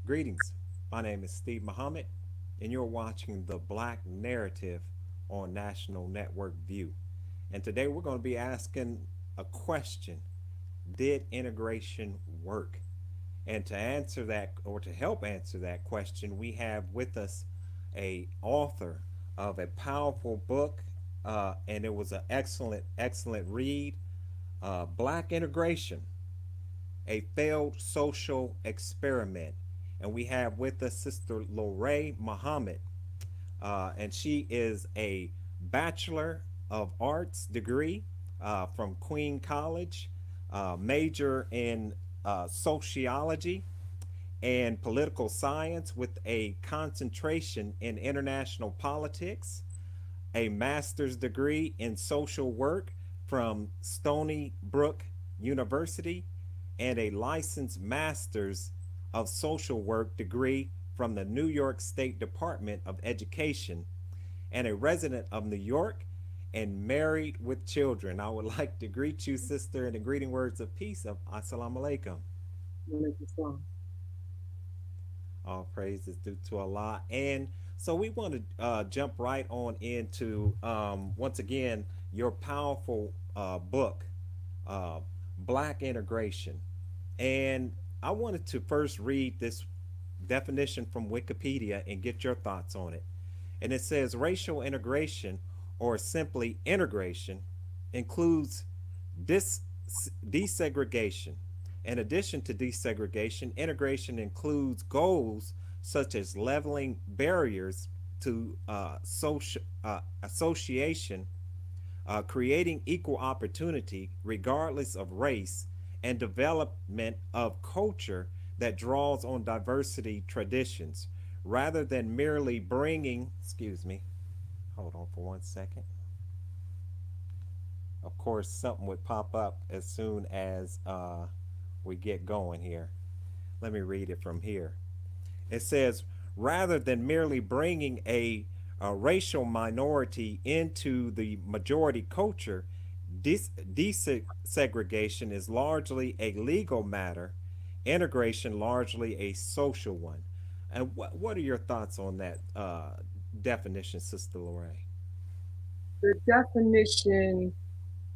Greetings. My name is Steve Muhammad, and you're watching the Black Narrative on National Network View. And today we're going to be asking a question: did integration work? And to answer that, or to help answer that question, we have with us a author of a powerful book, and it was an excellent read. Black Integration, a failed social experiment. And we have with us Sister Loray Muhammad, and she is a Bachelor of Arts degree from Queen College, major in sociology and political science with a concentration in international politics, a master's degree in social work from Stony Brook University, and a licensed master's of social work degree from the New York State Department of Education, and a resident of New York and married with children. I would like to greet you, sister, in the greeting words of peace of Assalamu alaikum. Islam. All praise is due to Allah. And so we want to jump right on into, once again, your powerful book, uh, Black Integration. And I wanted to first read this definition from Wikipedia and get your thoughts on it. And it says racial integration, or simply integration, includes dis- desegregation. In addition to desegregation, integration includes goals such as leveling barriers to association, creating equal opportunity regardless of race, and development of culture that draws on diversity traditions rather than merely bringing, excuse me, hold on for 1 second. Of course, something would pop up as soon as we get going here. Let me read it from here. It says, rather than merely bringing a racial minority into the majority culture, desegregation is largely a legal matter, integration largely a social one. And what are your thoughts on that definition, Sister Lorraine? The definition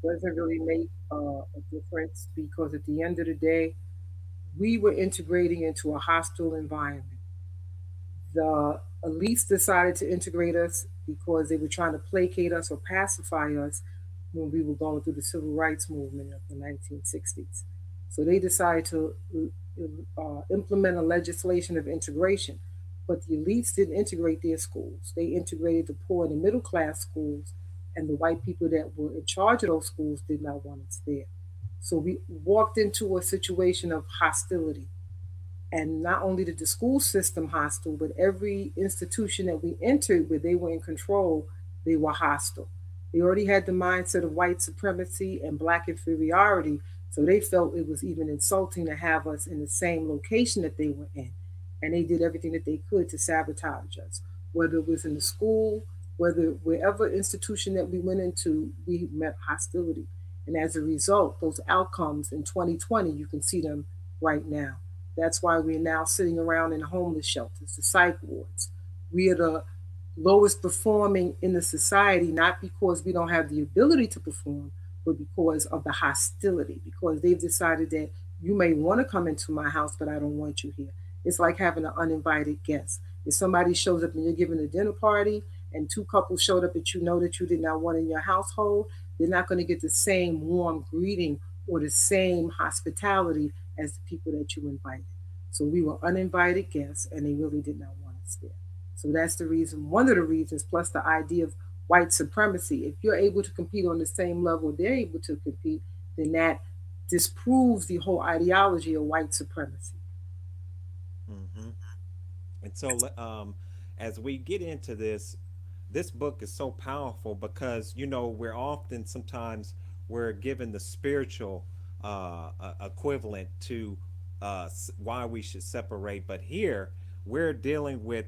doesn't really make a difference because at the end of the day, we were integrating into a hostile environment. The elites decided to integrate us because they were trying to placate us or pacify us when we were going through the civil rights movement of the 1960s. So they decided to implement a legislation of integration. But the elites didn't integrate their schools. They integrated the poor and the middle class schools, and the white people that were in charge of those schools did not want us there. So we walked into a situation of hostility. And not only did the school system hostile, but every institution that we entered where they were in control, they were hostile. They already had the mindset of white supremacy and black inferiority, so they felt it was even insulting to have us in the same location that they were in. And they did everything that they could to sabotage us, whether it was in the school, whether wherever institution that we went into, we met hostility. And as a result, those outcomes in 2020, you can see them right now. That's why we're now sitting around in homeless shelters, the psych wards. We are the lowest performing in the society, not because we don't have the ability to perform, but because of the hostility, because they've decided that you may want to come into my house, but I don't want you here. It's like having an uninvited guest. If somebody shows up and you're giving a dinner party and two couples showed up that you know that you did not want in your household, they're not going to get the same warm greeting or the same hospitality as the people that you invited. So we were uninvited guests and they really did not want us there. So that's the reason, one of the reasons, plus the idea of white supremacy. If you're able to compete on the same level they're able to compete, then that disproves the whole ideology of white supremacy. Mm-hmm. And so, as we get into this, this book is so powerful because we're often sometimes we're given the spiritual equivalent to why we should separate, but here we're dealing with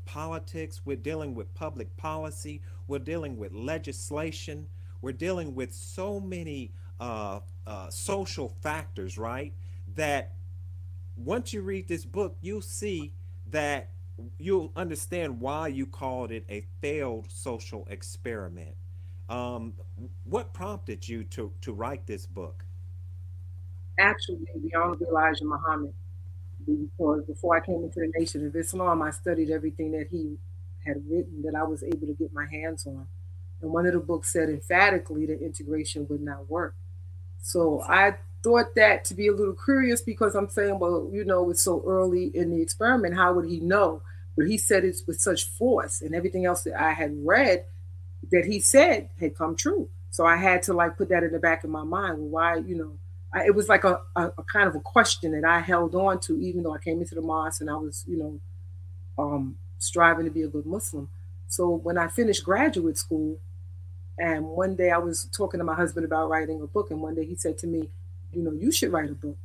politics, we're dealing with public policy, we're dealing with legislation, we're dealing with so many social factors, right? That once you read this book, you'll see that you'll understand why you called it a failed social experiment. Um, what prompted you to write this book? Actually, the Honorable Elijah Muhammad, because before I came into the Nation of Islam, I studied everything that he had written that I was able to get my hands on. And one of the books said emphatically that integration would not work. So I thought that to be a little curious because I'm saying, well, it's so early in the experiment. How would he know? But he said it with such force, and everything else that I had read that he said had come true. So I had to like put that in the back of my mind. Well, why, it was like a kind of a question that I held on to, even though I came into the mosque and I was, striving to be a good Muslim. So when I finished graduate school, and one day I was talking to my husband about writing a book, and one day he said to me, you should write a book.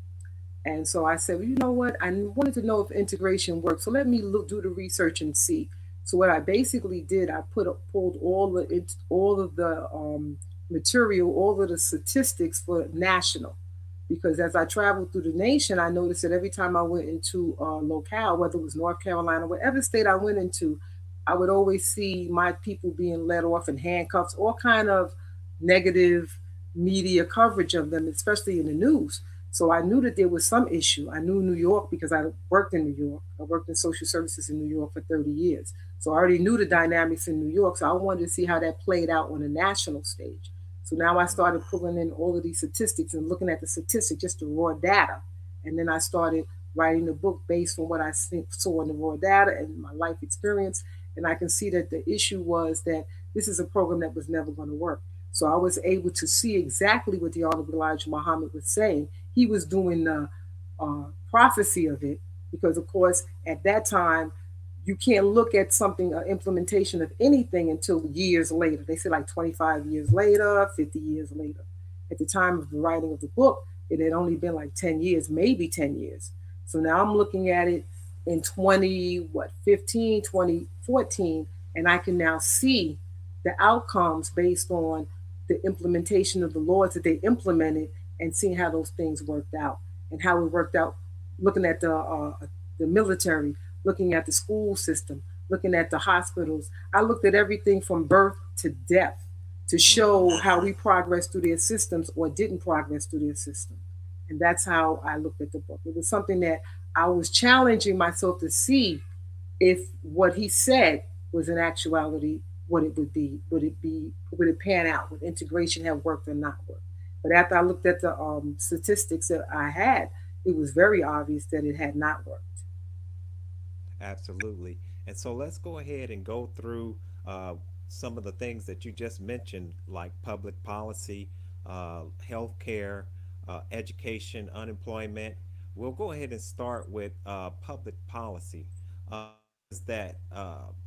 And so I said, well, you know what? I wanted to know if integration works. So let me do the research and see. So what I basically did, I pulled all of the material, all of the statistics for national, because as I traveled through the nation, I noticed that every time I went into a locale, whether it was North Carolina, whatever state I went into, I would always see my people being let off in handcuffs, all kind of negative media coverage of them, especially in the news. So I knew that there was some issue. I knew New York because I worked in New York. I worked in social services in New York for 30 years. So I already knew the dynamics in New York. So I wanted to see how that played out on a national stage. So now I started pulling in all of these statistics and looking at the statistics, just the raw data. And then I started writing the book based on what I saw in the raw data and my life experience. And I can see that the issue was that this is a program that was never going to work. So I was able to see exactly what the Honorable Elijah Muhammad was saying. He was doing the prophecy of it because, of course, at that time, you can't look at something, implementation of anything until years later. They say like 25 years later, 50 years later. At the time of the writing of the book, it had only been like 10 years, maybe 10 years. So now I'm looking at it in 2014, and I can now see the outcomes based on the implementation of the laws that they implemented and seeing how those things worked out and how it worked out, looking at the military, looking at the school system, looking at the hospitals. I looked at everything from birth to death to show how we progressed through their systems or didn't progress through their system. And that's how I looked at the book. It was something that I was challenging myself to see if what he said was in actuality what it would be. Would it pan out? Would integration have worked or not worked? But after I looked at the statistics that I had, it was very obvious that it had not worked. Absolutely. And so let's go ahead and go through some of the things that you just mentioned, like public policy, healthcare, education, unemployment. We'll go ahead and start with public policy. Is that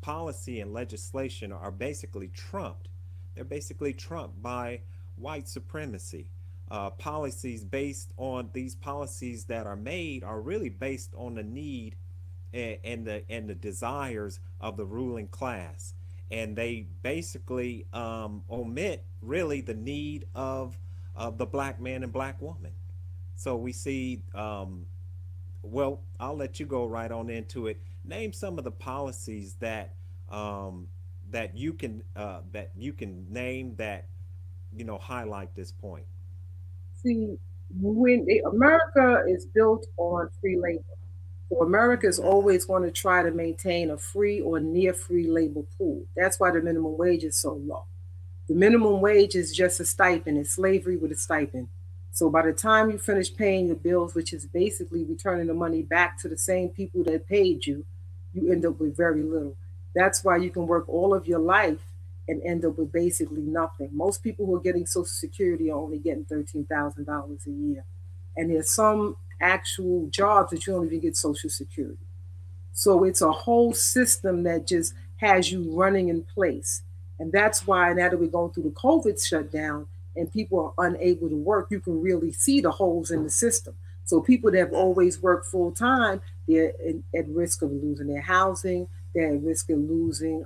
policy and legislation are basically trumped. They're basically trumped by white supremacy. Policies based on these policies that are made are really based on the need and the desires of the ruling class, and they basically omit really the need of the black man and black woman. So we see, well, I'll let you go right on into it. Name some of the policies that you can name that highlight this point. See, America is built on free labor. So America is always going to try to maintain a free or near free labor pool. That's why the minimum wage is so low. The minimum wage is just a stipend. It's slavery with a stipend. So by the time you finish paying your bills, which is basically returning the money back to the same people that paid you, you end up with very little. That's why you can work all of your life and end up with basically nothing. Most people who are getting Social Security are only getting $13,000 a year. And there's some actual jobs that you don't even get Social Security. So it's a whole system that just has you running in place. And that's why now that we're going through the COVID shutdown and people are unable to work, you can really see the holes in the system. So people that have always worked full time, they're at risk of losing their housing. They're at risk of losing,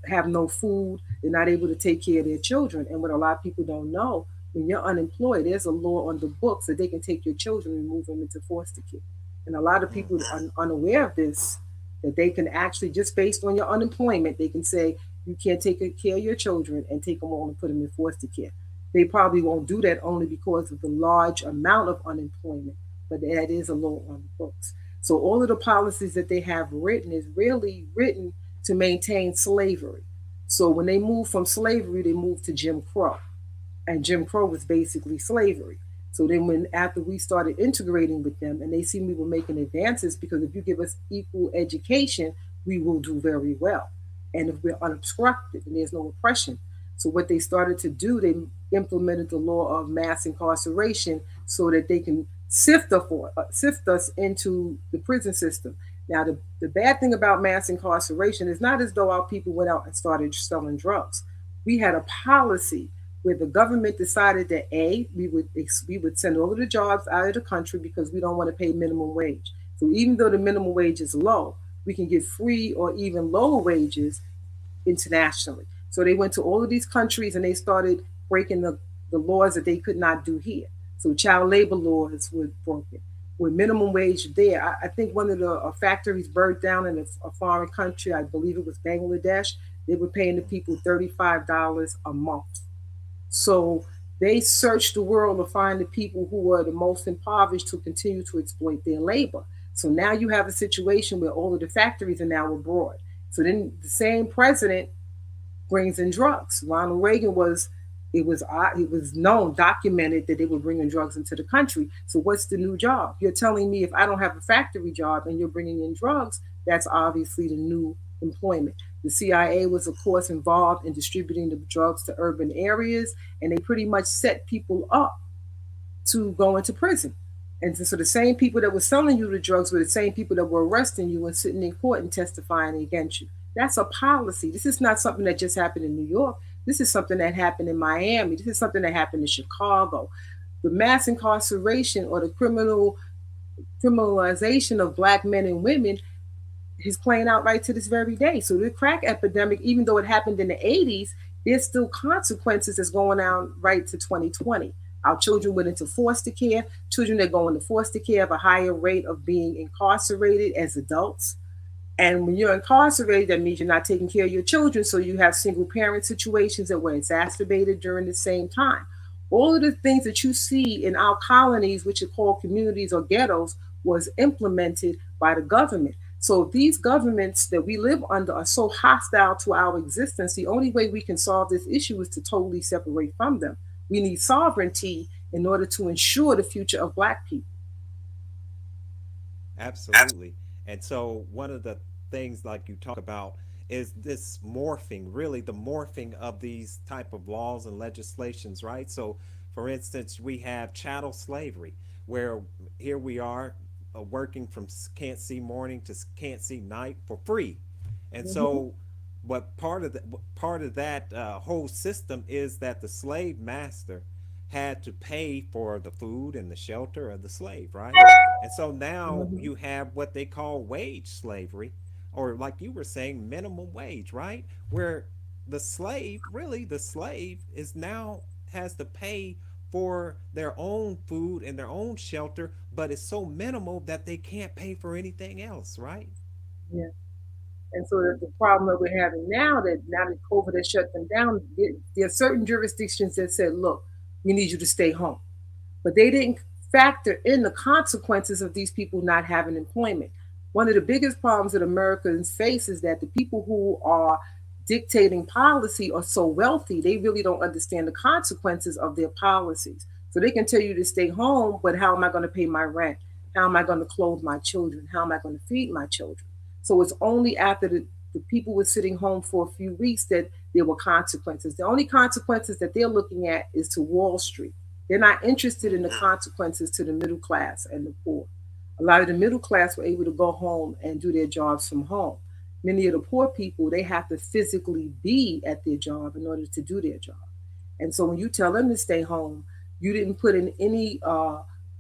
have no food. They're not able to take care of their children. And what a lot of people don't know, when you're unemployed, there's a law on the books that they can take your children and move them into foster care. And a lot of people Mm. are unaware of this, that they can actually, just based on your unemployment, they can say you can't take care of your children and take them all and put them in foster care. They probably won't do that only because of the large amount of unemployment, but that is a law on the books. So all of the policies that they have written is really written to maintain slavery. So when they move from slavery, they move to Jim Crow, and Jim Crow was basically slavery. So then, when after we started integrating with them, and they see we were making advances, because if you give us equal education, we will do very well, and if we're unobstructed and there's no oppression. So what they started to do, they implemented the law of mass incarceration so that they can sift us into the prison system. Now, the bad thing about mass incarceration is not as though our people went out and started selling drugs. We had a policy where the government decided that we would send all of the jobs out of the country because we don't want to pay minimum wage. So even though the minimum wage is low, we can get free or even lower wages internationally. So they went to all of these countries and they started breaking the laws that they could not do here. So child labor laws were broken. With minimum wage there, I think one of the factories burned down in a foreign country. I believe it was Bangladesh. They were paying the people $35 a month. So they searched the world to find the people who were the most impoverished to continue to exploit their labor. So now you have a situation where all of the factories are now abroad. So then the same president brings in drugs. Ronald Reagan was, it was known, documented that they were bringing drugs into the country. So what's the new job? You're telling me if I don't have a factory job and you're bringing in drugs, that's obviously the new employment. The CIA was, of course, involved in distributing the drugs to urban areas, and they pretty much set people up to go into prison. And so the same people that were selling you the drugs were the same people that were arresting you and sitting in court and testifying against you. That's a policy. This is not something that just happened in New York. This is something that happened in Miami. This is something that happened in Chicago. The mass incarceration or the criminalization of black men and women is playing out right to this very day. So the crack epidemic, even though it happened in the 80s, there's still consequences that's going on right to 2020. Our children went into foster care. Children that go into foster care have a higher rate of being incarcerated as adults. And when you're incarcerated, that means you're not taking care of your children. So you have single parent situations that were exacerbated during the same time. All of the things that you see in our colonies, which are called communities or ghettos, was implemented by the government. So if these governments that we live under are so hostile to our existence, the only way we can solve this issue is to totally separate from them. We need sovereignty in order to ensure the future of black people. Absolutely. And so one of the things like you talk about is this morphing, really the morphing of these type of laws and legislations, right? So for instance, we have chattel slavery, where here we are working from can't see morning to can't see night for free. And Mm-hmm. so but part of that whole system is that the slave master had to pay for the food and the shelter of the slave, right? And so now Mm-hmm. you have what they call wage slavery, or like you were saying, minimum wage, right? Where the slave, really, the slave is now has to pay for their own food and their own shelter, but it's so minimal that they can't pay for anything else, right? Yeah. And so the problem that we're having now that COVID has shut them down, there are certain jurisdictions that said, look, we need you to stay home. But they didn't factor in the consequences of these people not having employment. One of the biggest problems that Americans face is that the people who are dictating policy are so wealthy, they really don't understand the consequences of their policies. So they can tell you to stay home, but how am I going to pay my rent? How am I going to clothe my children? How am I going to feed my children? So it's only after the people were sitting home for a few weeks that there were consequences. The only consequences that they're looking at is to Wall Street. They're not interested in the consequences to the middle class and the poor. A lot of the middle class were able to go home and do their jobs from home. Many of the poor people, they have to physically be at their job in order to do their job. And so when you tell them to stay home, you didn't put in any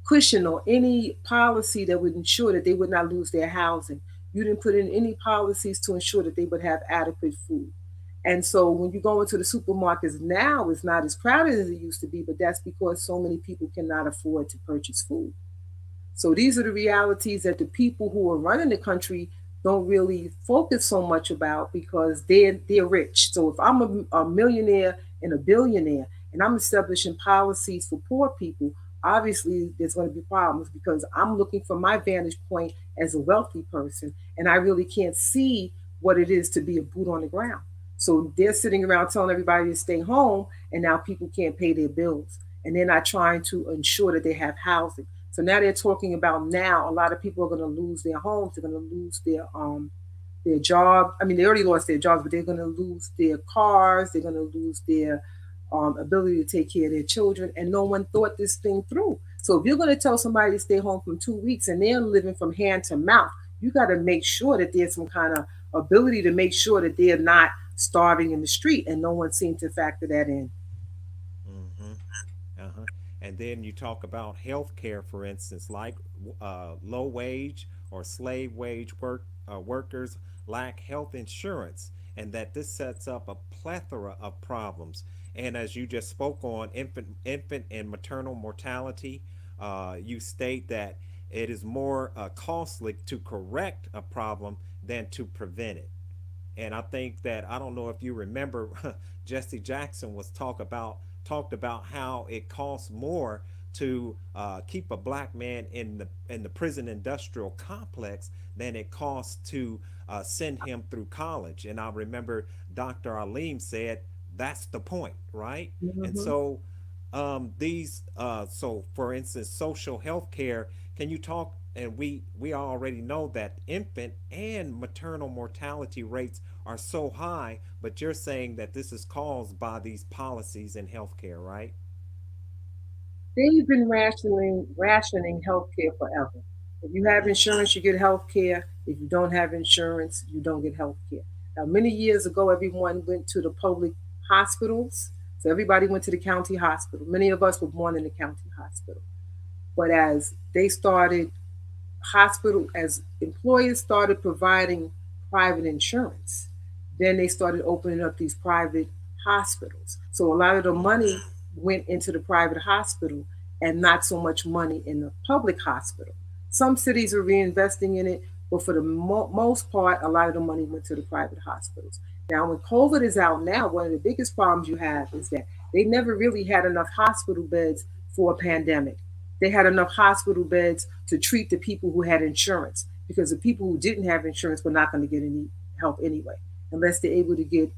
cushion or any policy that would ensure that they would not lose their housing. You didn't put in any policies to ensure that they would have adequate food. And so when you go into the supermarkets now, it's not as crowded as it used to be, but that's because so many people cannot afford to purchase food. So these are the realities that the people who are running the country don't really focus so much about because they're rich. So if I'm a millionaire and a billionaire and I'm establishing policies for poor people, obviously there's going to be problems because I'm looking from my vantage point as a wealthy person and I really can't see what it is to be a boot on the ground. So they're sitting around telling everybody to stay home, and now people can't pay their bills, and they're not trying to ensure that they have housing. So now they're talking about now a lot of people are going to lose their homes. They're going to lose their job. I mean, they already lost their jobs, but they're going to lose their cars. They're going to lose their ability to take care of their children. And no one thought this thing through. So if you're going to tell somebody to stay home for 2 weeks and they're living from hand to mouth, you got to make sure that there's some kind of ability to make sure that they're not starving in the street. And no one seemed to factor that in. Mm-hmm. Uh-huh. And then you talk about healthcare, for instance, like low wage or slave wage workers lack health insurance, and that this sets up a plethora of problems. And as you just spoke on infant and maternal mortality, you state that it is more costly to correct a problem than to prevent it. And I think that I don't know if you remember Jesse Jackson was talked about how it costs more to keep a black man in the prison industrial complex than it costs to send him through college. And I remember Dr. Alim said that's the point, right? And Mm-hmm. so so for instance, social health care. Can you talk? And we already know that infant and maternal mortality rates are so high, but you're saying that this is caused by these policies in healthcare, right? They've been rationing healthcare forever. If you have insurance, you get healthcare. If you don't have insurance, you don't get healthcare. Now, many years ago, everyone went to the public hospitals. So everybody went to the county hospital. Many of us were born in the county hospital. But as they started as employers started providing private insurance, then they started opening up these private hospitals. So a lot of the money went into the private hospital and not so much money in the public hospital. Some cities are reinvesting in it, but for the most part, a lot of the money went to the private hospitals. Now, when COVID is out now, one of the biggest problems you have is that they never really had enough hospital beds for a pandemic. They had enough hospital beds to treat the people who had insurance because the people who didn't have insurance were not going to get any help anyway. Unless they're able to get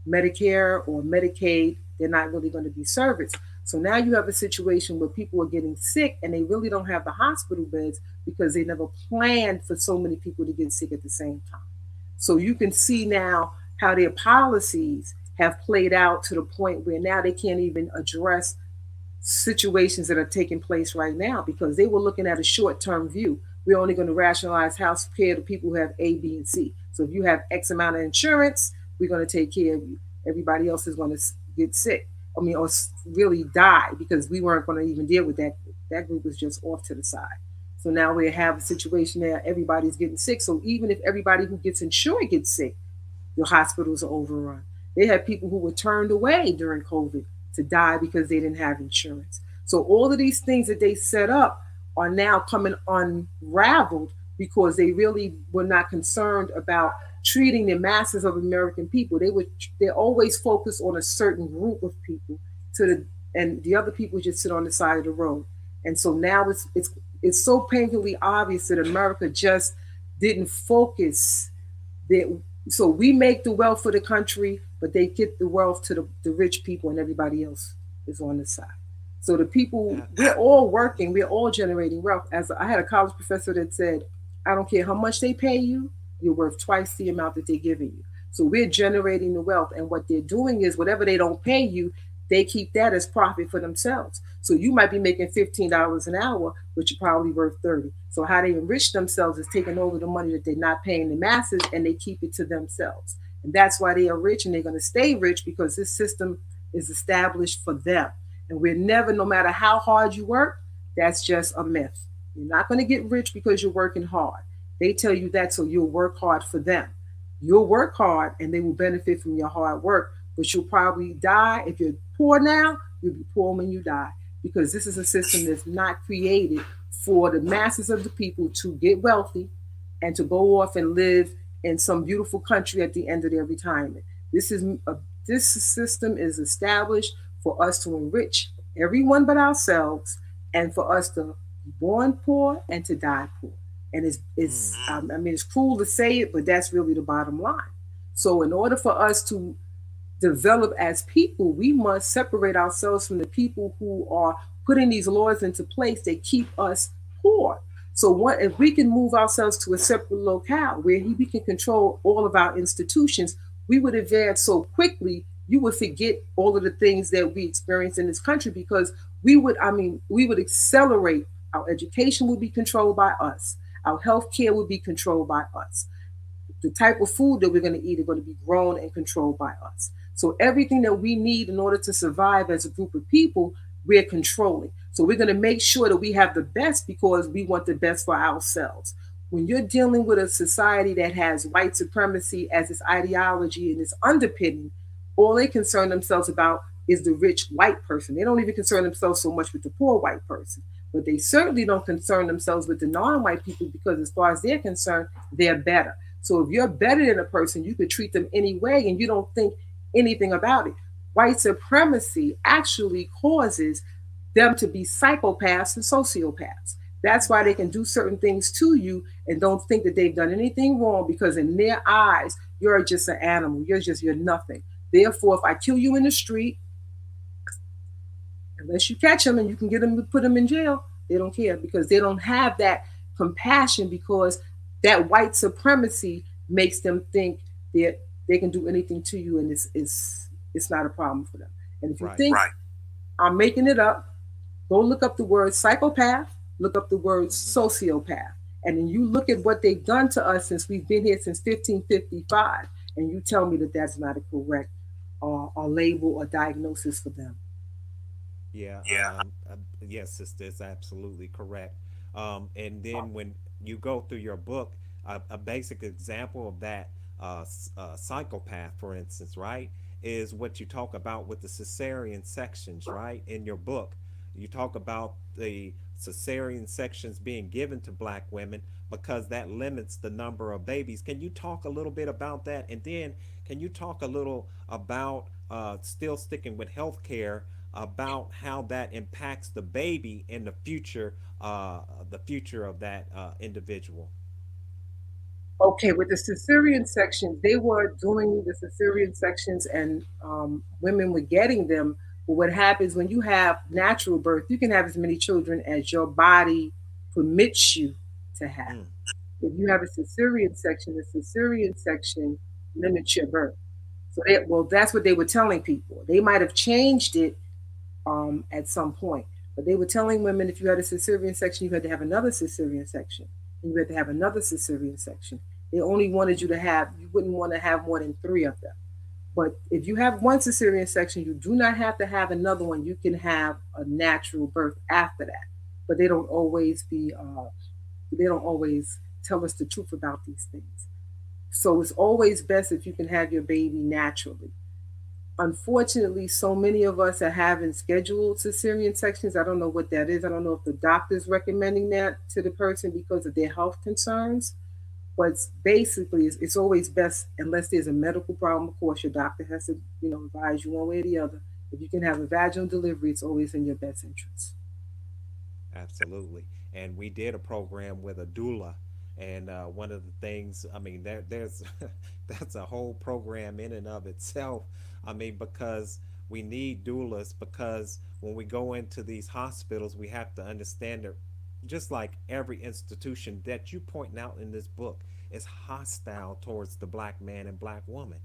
Medicare or Medicaid, they're not really going to be serviced. So now you have a situation where people are getting sick and they really don't have the hospital beds because they never planned for so many people to get sick at the same time. So you can see now how their policies have played out to the point where now they can't even address situations that are taking place right now because they were looking at a short term view. We're only going to rationalize health care to people who have A, B, and C. So if you have X amount of insurance, we're going to take care of you. Everybody else is going to get sick. I mean, or really die because we weren't going to even deal with that group. That group was just off to the side. So now we have a situation there, everybody's getting sick. So even if everybody who gets insured gets sick, your hospitals are overrun. They had people who were turned away during COVID to die because they didn't have insurance. So all of these things that they set up are now coming unraveled because they really were not concerned about treating the masses of American people. They always focused on a certain group of people to the and the other people just sit on the side of the road. And so now it's so painfully obvious that America just didn't focus that. So we make the wealth for the country, but they get the wealth to the rich people and everybody else is on the side. So the people, Yeah. we're all working, we're all generating wealth. As I had a college professor that said, I don't care how much they pay you, you're worth twice the amount that they're giving you. So we're generating the wealth. And what they're doing is whatever they don't pay you, they keep that as profit for themselves. So you might be making $15 an hour, but you're probably worth 30. So how they enrich themselves is taking over the money that they're not paying the masses and they keep it to themselves. And that's why they are rich and they're going to stay rich because this system is established for them. And we're never, no matter how hard you work, that's just a myth. You're not going to get rich because you're working hard. They tell you that so you'll work hard for them. You'll work hard and they will benefit from your hard work, but you'll probably die. If you're poor now, you'll be poor when you die. because this is a system that's not created for the masses of the people to get wealthy and to go off and live in some beautiful country at the end of their retirement. This is a, this system is established for us to enrich everyone but ourselves, and for us to be born poor and to die poor. And Mm. I mean, it's cruel to say it, but that's really the bottom line. So, in order for us to develop as people, we must separate ourselves from the people who are putting these laws into place that keep us poor. So what if we can move ourselves to a separate locale where we can control all of our institutions, we would advance so quickly you would forget all of the things that we experience in this country, because we would accelerate. Our education would be controlled by us. Our health care would be controlled by us. The type of food that we're going to eat are going to be grown and controlled by us. So everything that we need in order to survive as a group of people, we're controlling. So we're going to make sure that we have the best because we want the best for ourselves. When you're dealing with a society that has white supremacy as its ideology and its underpinning, all they concern themselves about is the rich white person. They don't even concern themselves so much with the poor white person. But they certainly don't concern themselves with the non white people, because, as far as they're concerned, they're better. So if you're better than a person, you could treat them any way and you don't think anything about it. White supremacy actually causes them to be psychopaths and sociopaths. That's why they can do certain things to you and don't think that they've done anything wrong, because in their eyes, you're just an animal. You're nothing. Therefore, if I kill you in the street, unless you catch them and you can get them to put them in jail, they don't care, because they don't have that compassion, because that white supremacy makes them think that they can do anything to you, and it's not a problem for them. And if you Right. think I'm making it up, go look up the word psychopath, look up the word Hmm. sociopath, and then you look at what they've done to us since we've been here since 1555, and you tell me that that's not a correct label or diagnosis for them. Yeah. Yes, sister, is absolutely correct. And then when you go through your book, a basic example of that psychopath, for instance, right, is what you talk about with the cesarean sections, right? In your book, you talk about the cesarean sections being given to black women because that limits the number of babies. Can you talk a little bit about that? And then can you talk a little about, still sticking with healthcare, about how that impacts the baby in the future of that individual? Okay, with the cesarean sections, they were doing the cesarean sections, and women were getting them. But what happens when you have natural birth, you can have as many children as your body permits you to have. Mm. If you have a the cesarean section limits your birth. Well, that's what they were telling people. They might have changed it at some point. But they were telling women if you had a cesarean section, you had to have another cesarean section, and you had to have another cesarean section. They only wanted you to have, you wouldn't want to have more than three of them. But if you have one cesarean section, you do not have to have another one. You can have a natural birth after that. But they don't always tell us the truth about these things. So it's always best if you can have your baby naturally. Unfortunately, so many of us are having scheduled cesarean sections. I don't know what that is. I don't know if the doctor's recommending that to the person because of their health concerns. But basically, it's always best, unless there's a medical problem. Of course, your doctor has to, advise you one way or the other. If you can have a vaginal delivery, it's always in your best interest. Absolutely. And we did a program with a doula. And one of the things, I mean, there's that's a whole program in and of itself. I mean, because we need doulas, because when we go into these hospitals, we have to understand that just like every institution that you point out in this book is hostile towards the black man and black woman.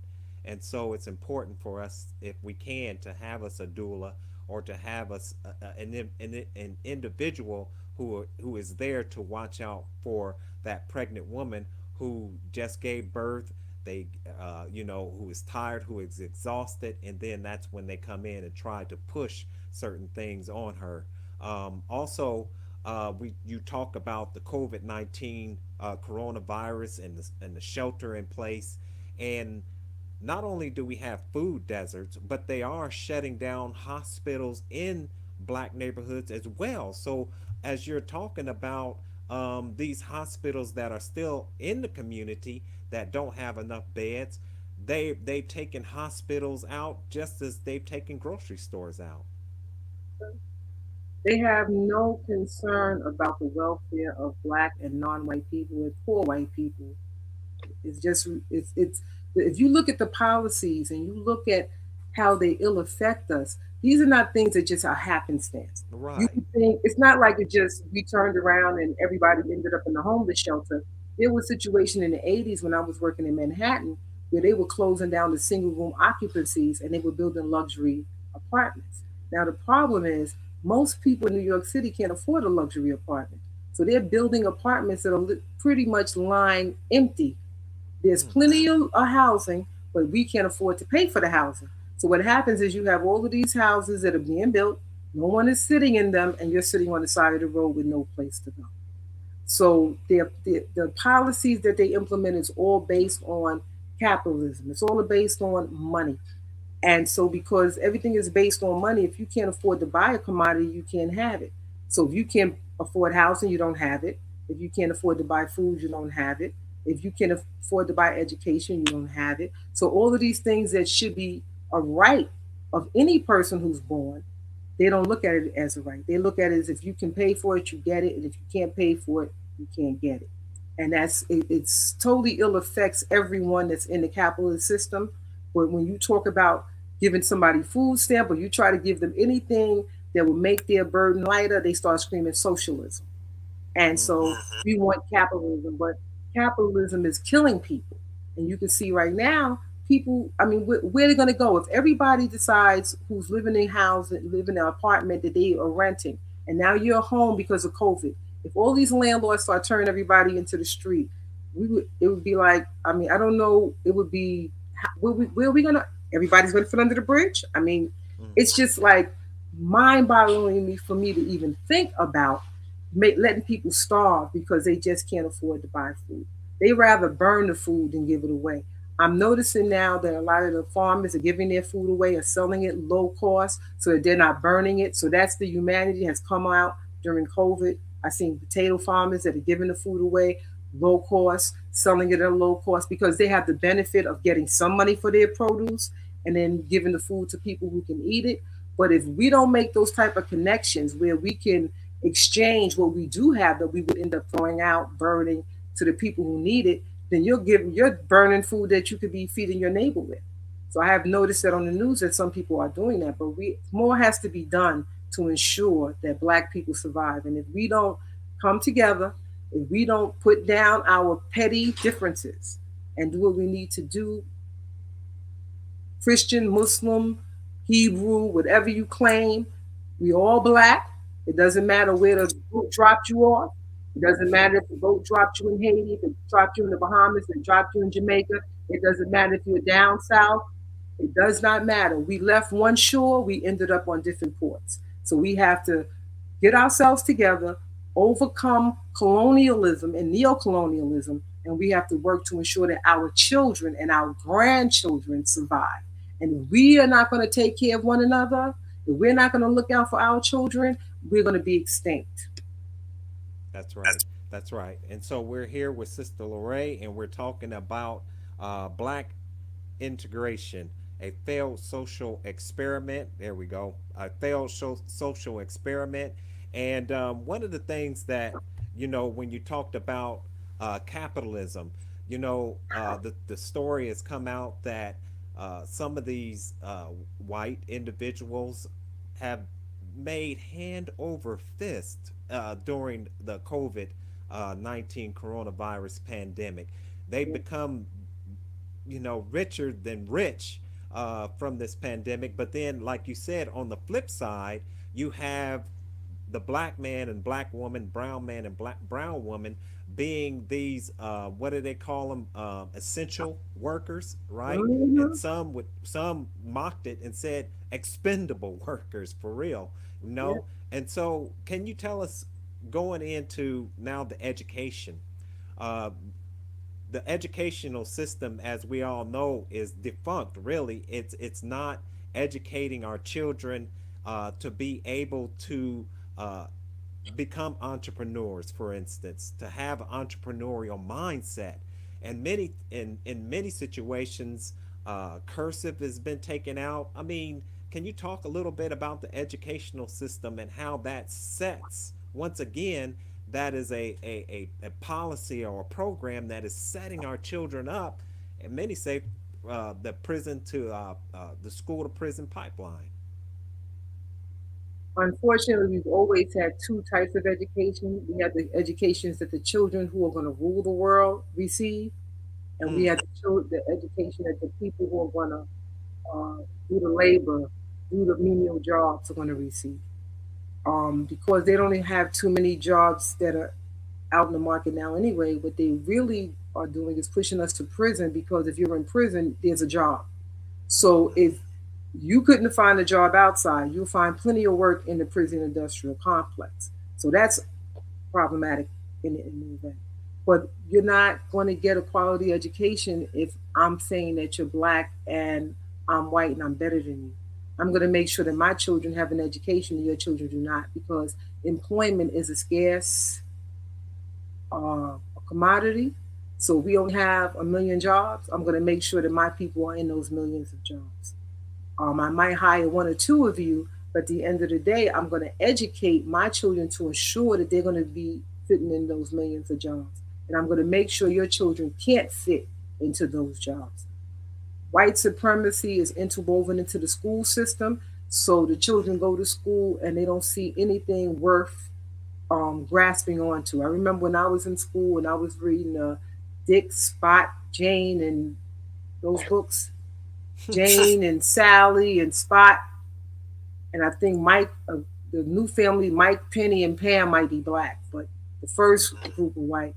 And so it's important for us, if we can, to have us a doula, or to have us an individual who is there to watch out for that pregnant woman who just gave birth. They, who is tired, who is exhausted, and then that's when they come in and try to push certain things on her. Also, we you talk about the COVID-19 coronavirus and the shelter in place, and not only do we have food deserts, but they are shutting down hospitals in black neighborhoods as well. So as you're talking about these hospitals that are still in the community that don't have enough beds, they've taken hospitals out just as they've taken grocery stores out. They have no concern about the welfare of black and non-white people and poor white people. It's just it's if you look at the policies and you look at how they ill affect us, these are not things that just are happenstance. You Right. can think it's not like it just we turned around and everybody ended up in the homeless shelter. There was a situation in the 80s when I was working in Manhattan where they were closing down the single room occupancies and they were building luxury apartments. Now the problem is most people in New York City can't afford a luxury apartment. So they're building apartments that are pretty much lying empty. There's Mm, plenty of housing, but we can't afford to pay for the housing. So what happens is you have all of these houses that are being built, no one is sitting in them, and you're sitting on the side of the road with no place to go. So the policies that they implement is all based on capitalism. It's all based on money. And so, because everything is based on money, if you can't afford to buy a commodity, you can't have it. So, if you can't afford housing, you don't have it. If you can't afford to buy food, you don't have it. If you can't afford to buy education, you don't have it. So, all of these things that should be a right of any person who's born, they don't look at it as a right. They look at it as if you can pay for it, you get it. And if you can't pay for it, you can't get it. And it's totally ill affects everyone that's in the capitalist system. But when you talk about giving somebody food stamp or you try to give them anything that will make their burden lighter, they start screaming socialism. And so mm-hmm. we want capitalism, but capitalism is killing people. And you can see right now, people, I mean, where are they going to go? If everybody decides who's living in housing, living in an apartment that they are renting, and now you're home because of COVID, if all these landlords start turning everybody into the street, it would be like, I mean, I don't know, it would be, where are we going to, everybody's going to fit under the bridge? I mean, it's Mm-hmm. just like mind boggling for me to even think about letting people starve because they just can't afford to buy food. They rather burn the food than give it away. I'm noticing now that a lot of the farmers are giving their food away or selling it low cost so that they're not burning it. So that's the humanity has come out during COVID. I've seen potato farmers that are giving the food away low cost, selling it at a low cost because they have the benefit of getting some money for their produce and then giving the food to people who can eat it. But if we don't make those type of connections where we can exchange what we do have that we would end up throwing out, burning to the people who need it, then you're burning food that you could be feeding your neighbor with. So I have noticed that on the news that some people are doing that, but we more has to be done to ensure that black people survive. And if we don't come together, if we don't put down our petty differences and do what we need to do, Christian, Muslim, Hebrew, whatever you claim, we all black. It doesn't matter where the boat dropped you off. It doesn't matter if the boat dropped you in Haiti, if it dropped you in the Bahamas, if it dropped you in Jamaica. It doesn't matter if you're down south. It does not matter. We left one shore, we ended up on different ports. So we have to get ourselves together, overcome colonialism and neocolonialism, and we have to work to ensure that our children and our grandchildren survive. And if we are not going to take care of one another, if we're not going to look out for our children, we're going to be extinct. That's right. That's right. And so we're here with Sister Loray, and we're talking about black integration, a failed social experiment. There we go. A failed social experiment. And one of the things that, when you talked about capitalism, the story has come out that some of these white individuals have made hand over fist during the COVID 19 coronavirus pandemic. They've become, richer than rich from this pandemic. But then, like you said, on the flip side, you have the black man and black woman, brown man and black brown woman being these what do they call them, essential workers, right? And Mm-hmm. some mocked it and said expendable workers for real, Yeah. and so can you tell us, going into now the education, uh, the educational system, as we all know, is defunct. Really, it's not educating our children to be able to uh, become entrepreneurs, for instance, to have an entrepreneurial mindset. And in many situations, cursive has been taken out. I mean, can you talk a little bit about the educational system and how that sets, once again, that is a policy or a program that is setting our children up, and many say the prison to the school to prison pipeline. Unfortunately, we've always had two types of education. We had the educations that the children who are going to rule the world receive, and we Mm. had the education that the people who are going to do the labor, do the menial jobs are going to receive. Because they don't even have too many jobs that are out in the market now anyway. What they really are doing is pushing us to prison because if you're in prison, there's a job. So if you couldn't find a job outside, you'll find plenty of work in the prison industrial complex. So that's problematic in the event. But you're not going to get a quality education if I'm saying that you're black and I'm white and I'm better than you. I'm going to make sure that my children have an education and your children do not because employment is a scarce a commodity. So we don't have a million jobs. I'm going to make sure that my people are in those millions of jobs. I might hire one or two of you, but at the end of the day, I'm going to educate my children to ensure that they're going to be fitting in those millions of jobs. And I'm going to make sure your children can't fit into those jobs. White supremacy is interwoven into the school system. So the children go to school and they don't see anything worth grasping onto. I remember when I was in school and I was reading Dick, Spot, Jane, and those books, Jane and Sally and Spot, and I think Mike, the new family, Mike, Penny, and Pam might be black, but the first group were white.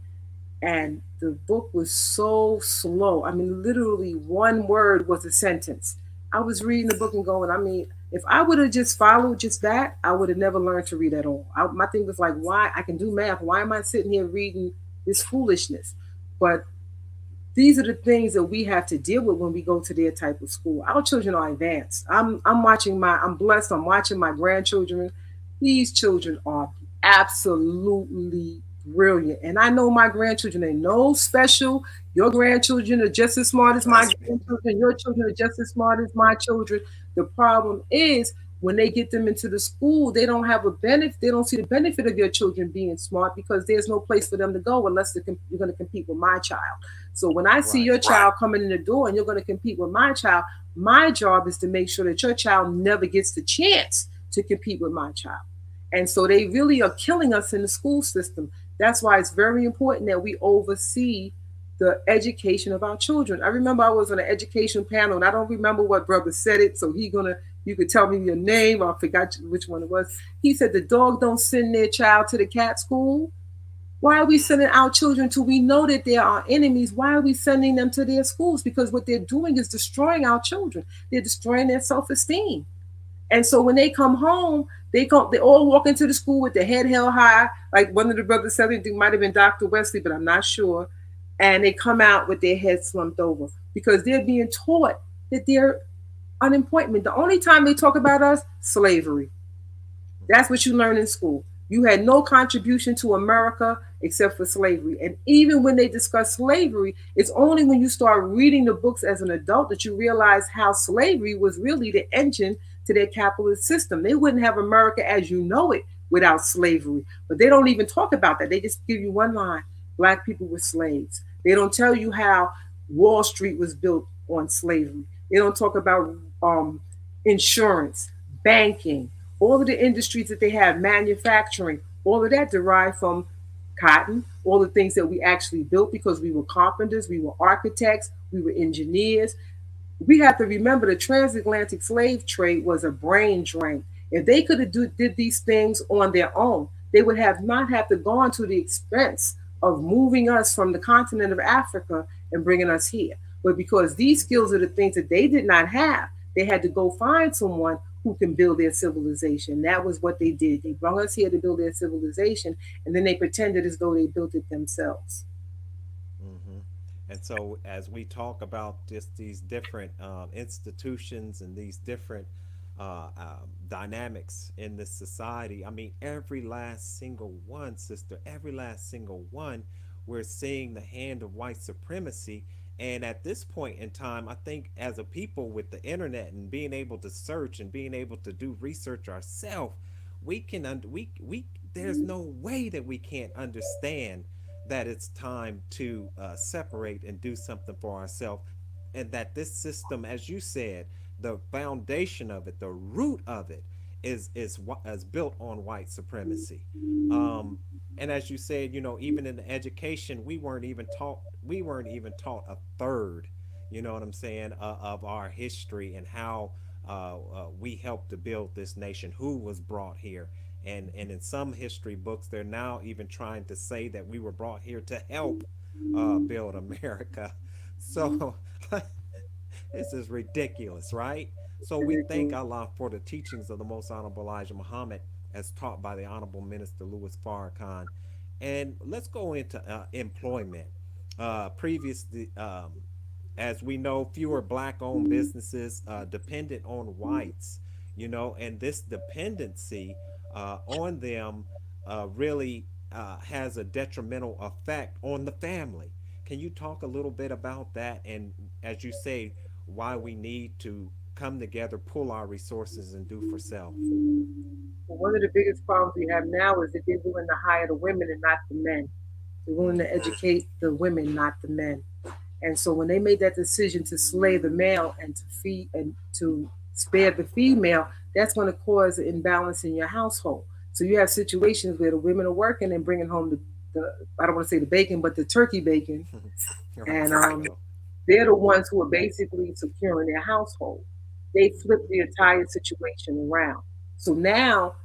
And the book was so slow. I mean, literally one word was a sentence. I was reading the book and going, I mean, if I would have just followed just that, I would have never learned to read at all. My thing was like, why? I can do math. Why am I sitting here reading this foolishness? But these are the things that we have to deal with when we go to their type of school. Our children are advanced. I'm blessed. I'm watching my grandchildren. These children are absolutely brilliant. And I know my grandchildren ain't no special. Your grandchildren are just as smart as my That's grandchildren. Your children are just as smart as my children. The problem is when they get them into the school, they don't have a benefit. They don't see the benefit of your children being smart because there's no place for them to go unless you're going to compete with my child. So when I see right. your child coming in the door and you're going to compete with my child, my job is to make sure that your child never gets the chance to compete with my child. And so they really are killing us in the school system. That's why it's very important that we oversee the education of our children. I remember I was on an education panel, and I don't remember what brother said it, so you could tell me your name. I forgot which one it was. He said the dog don't send their child to the cat school. Why are we sending our children to? We know that they are enemies. Why are we sending them to their schools? Because what they're doing is destroying our children. They're destroying their self-esteem. And so when they come home, they all walk into the school with their head held high, like one of the brothers said. I think it might have been Dr. Wesley, but I'm not sure. And they come out with their heads slumped over because they're being taught that they're unemployment. The only time they talk about us, slavery. That's what you learn in school. You had no contribution to America except for slavery. And even when they discuss slavery, it's only when you start reading the books as an adult that you realize how slavery was really the engine to their capitalist system. They wouldn't have America as you know it without slavery. But they don't even talk about that. They just give you one line: black people were slaves. They don't tell you how Wall Street was built on slavery. They don't talk about insurance, banking, all of the industries that they have, manufacturing, all of that derived from cotton, all the things that we actually built because we were carpenters, we were architects, we were engineers. We have to remember the transatlantic slave trade was a brain drain. If they could have did these things on their own, they would have not have to gone to the expense of moving us from the continent of Africa and bringing us here. But because these skills are the things that they did not have, they had to go find someone who can build their civilization. That was what they did. They brought us here to build their civilization, and then they pretended as though they built it themselves. Hmm. And so, as we talk about just these different institutions and these different dynamics in this society. I mean, every last single one, sister, every last single one, we're seeing the hand of white supremacy. And at this point in time, I think as a people with the internet and being able to search and being able to do research ourselves, we can we there's no way that we can't understand that it's time to separate and do something for ourselves, and that this system, as you said, the foundation of it, the root of it, is built on white supremacy. And as you said, even in the education, we weren't even taught a third. You know what I'm saying, of our history and how we helped to build this nation, who was brought here. And in some history books, they're now even trying to say that we were brought here to help build America. So this is ridiculous, right? So we thank Allah for the teachings of the Most Honorable Elijah Muhammad as taught by the Honorable Minister Louis Farrakhan. And let's go into employment. Previously, as we know, fewer black-owned businesses dependent on whites, and this dependency on them really has a detrimental effect on the family. Can you talk a little bit about that? And as you say, why we need to come together, pull our resources, and do for self. One of the biggest problems we have now is that they're willing to hire the women and not the men. They're willing Mm, to educate the women, not the men. And so when they made that decision to slay the male and to feed and to spare the female, that's going to cause an imbalance in your household. So you have situations where the women are working and bringing home the I don't want to say the bacon, but the turkey bacon, right, and there you go. they're the ones who are basically securing their household. They flip the entire situation around. So now,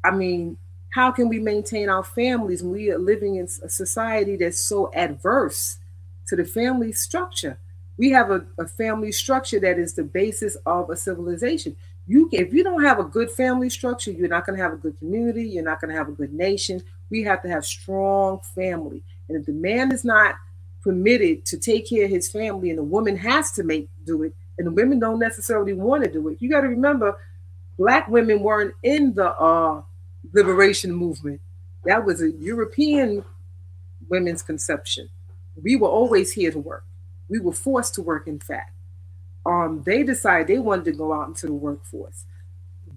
I mean, how can we maintain our families when we are living in a society that's so adverse to the family structure? We have a family structure that is the basis of a civilization. If you don't have a good family structure, you're not going to have a good community. You're not going to have a good nation. We have to have strong family. And if the man is not permitted to take care of his family, and the woman has to make do it, and the women don't necessarily want to do it, you got to remember black women weren't in the liberation movement. That was a European women's conception. We were always here to work. We were forced to work, in fact. They decided they wanted to go out into the workforce.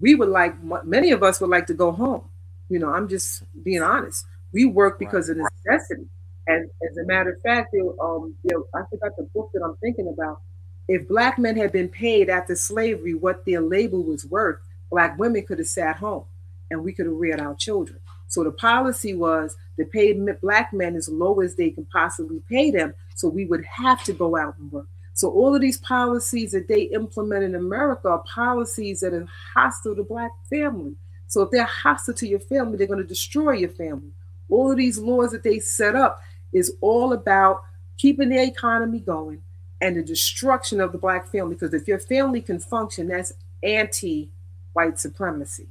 We would like, many of us would like to go home. I'm just being honest. We work Right. because of necessity. And as a matter of fact, I forgot the book that I'm thinking about. If black men had been paid after slavery what their labor was worth, black women could have sat home and we could have reared our children. So the policy was to pay black men as low as they can possibly pay them, so we would have to go out and work. So all of these policies that they implement in America are policies that are hostile to black family. So if they're hostile to your family, they're going to destroy your family. All of these laws that they set up is all about keeping the economy going and the destruction of the black family. Because if your family can function, that's anti-white supremacy.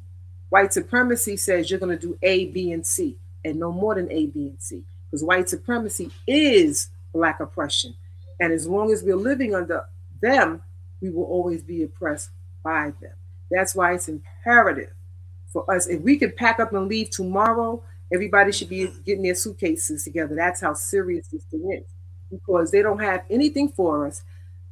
White supremacy says you're going to do A, B, and C, and no more than A, B, and C. Because white supremacy is black oppression. And as long as we're living under them, we will always be oppressed by them. That's why it's imperative for us. If we could pack up and leave tomorrow, everybody should be getting their suitcases together. That's how serious this thing is. Because they don't have anything for us.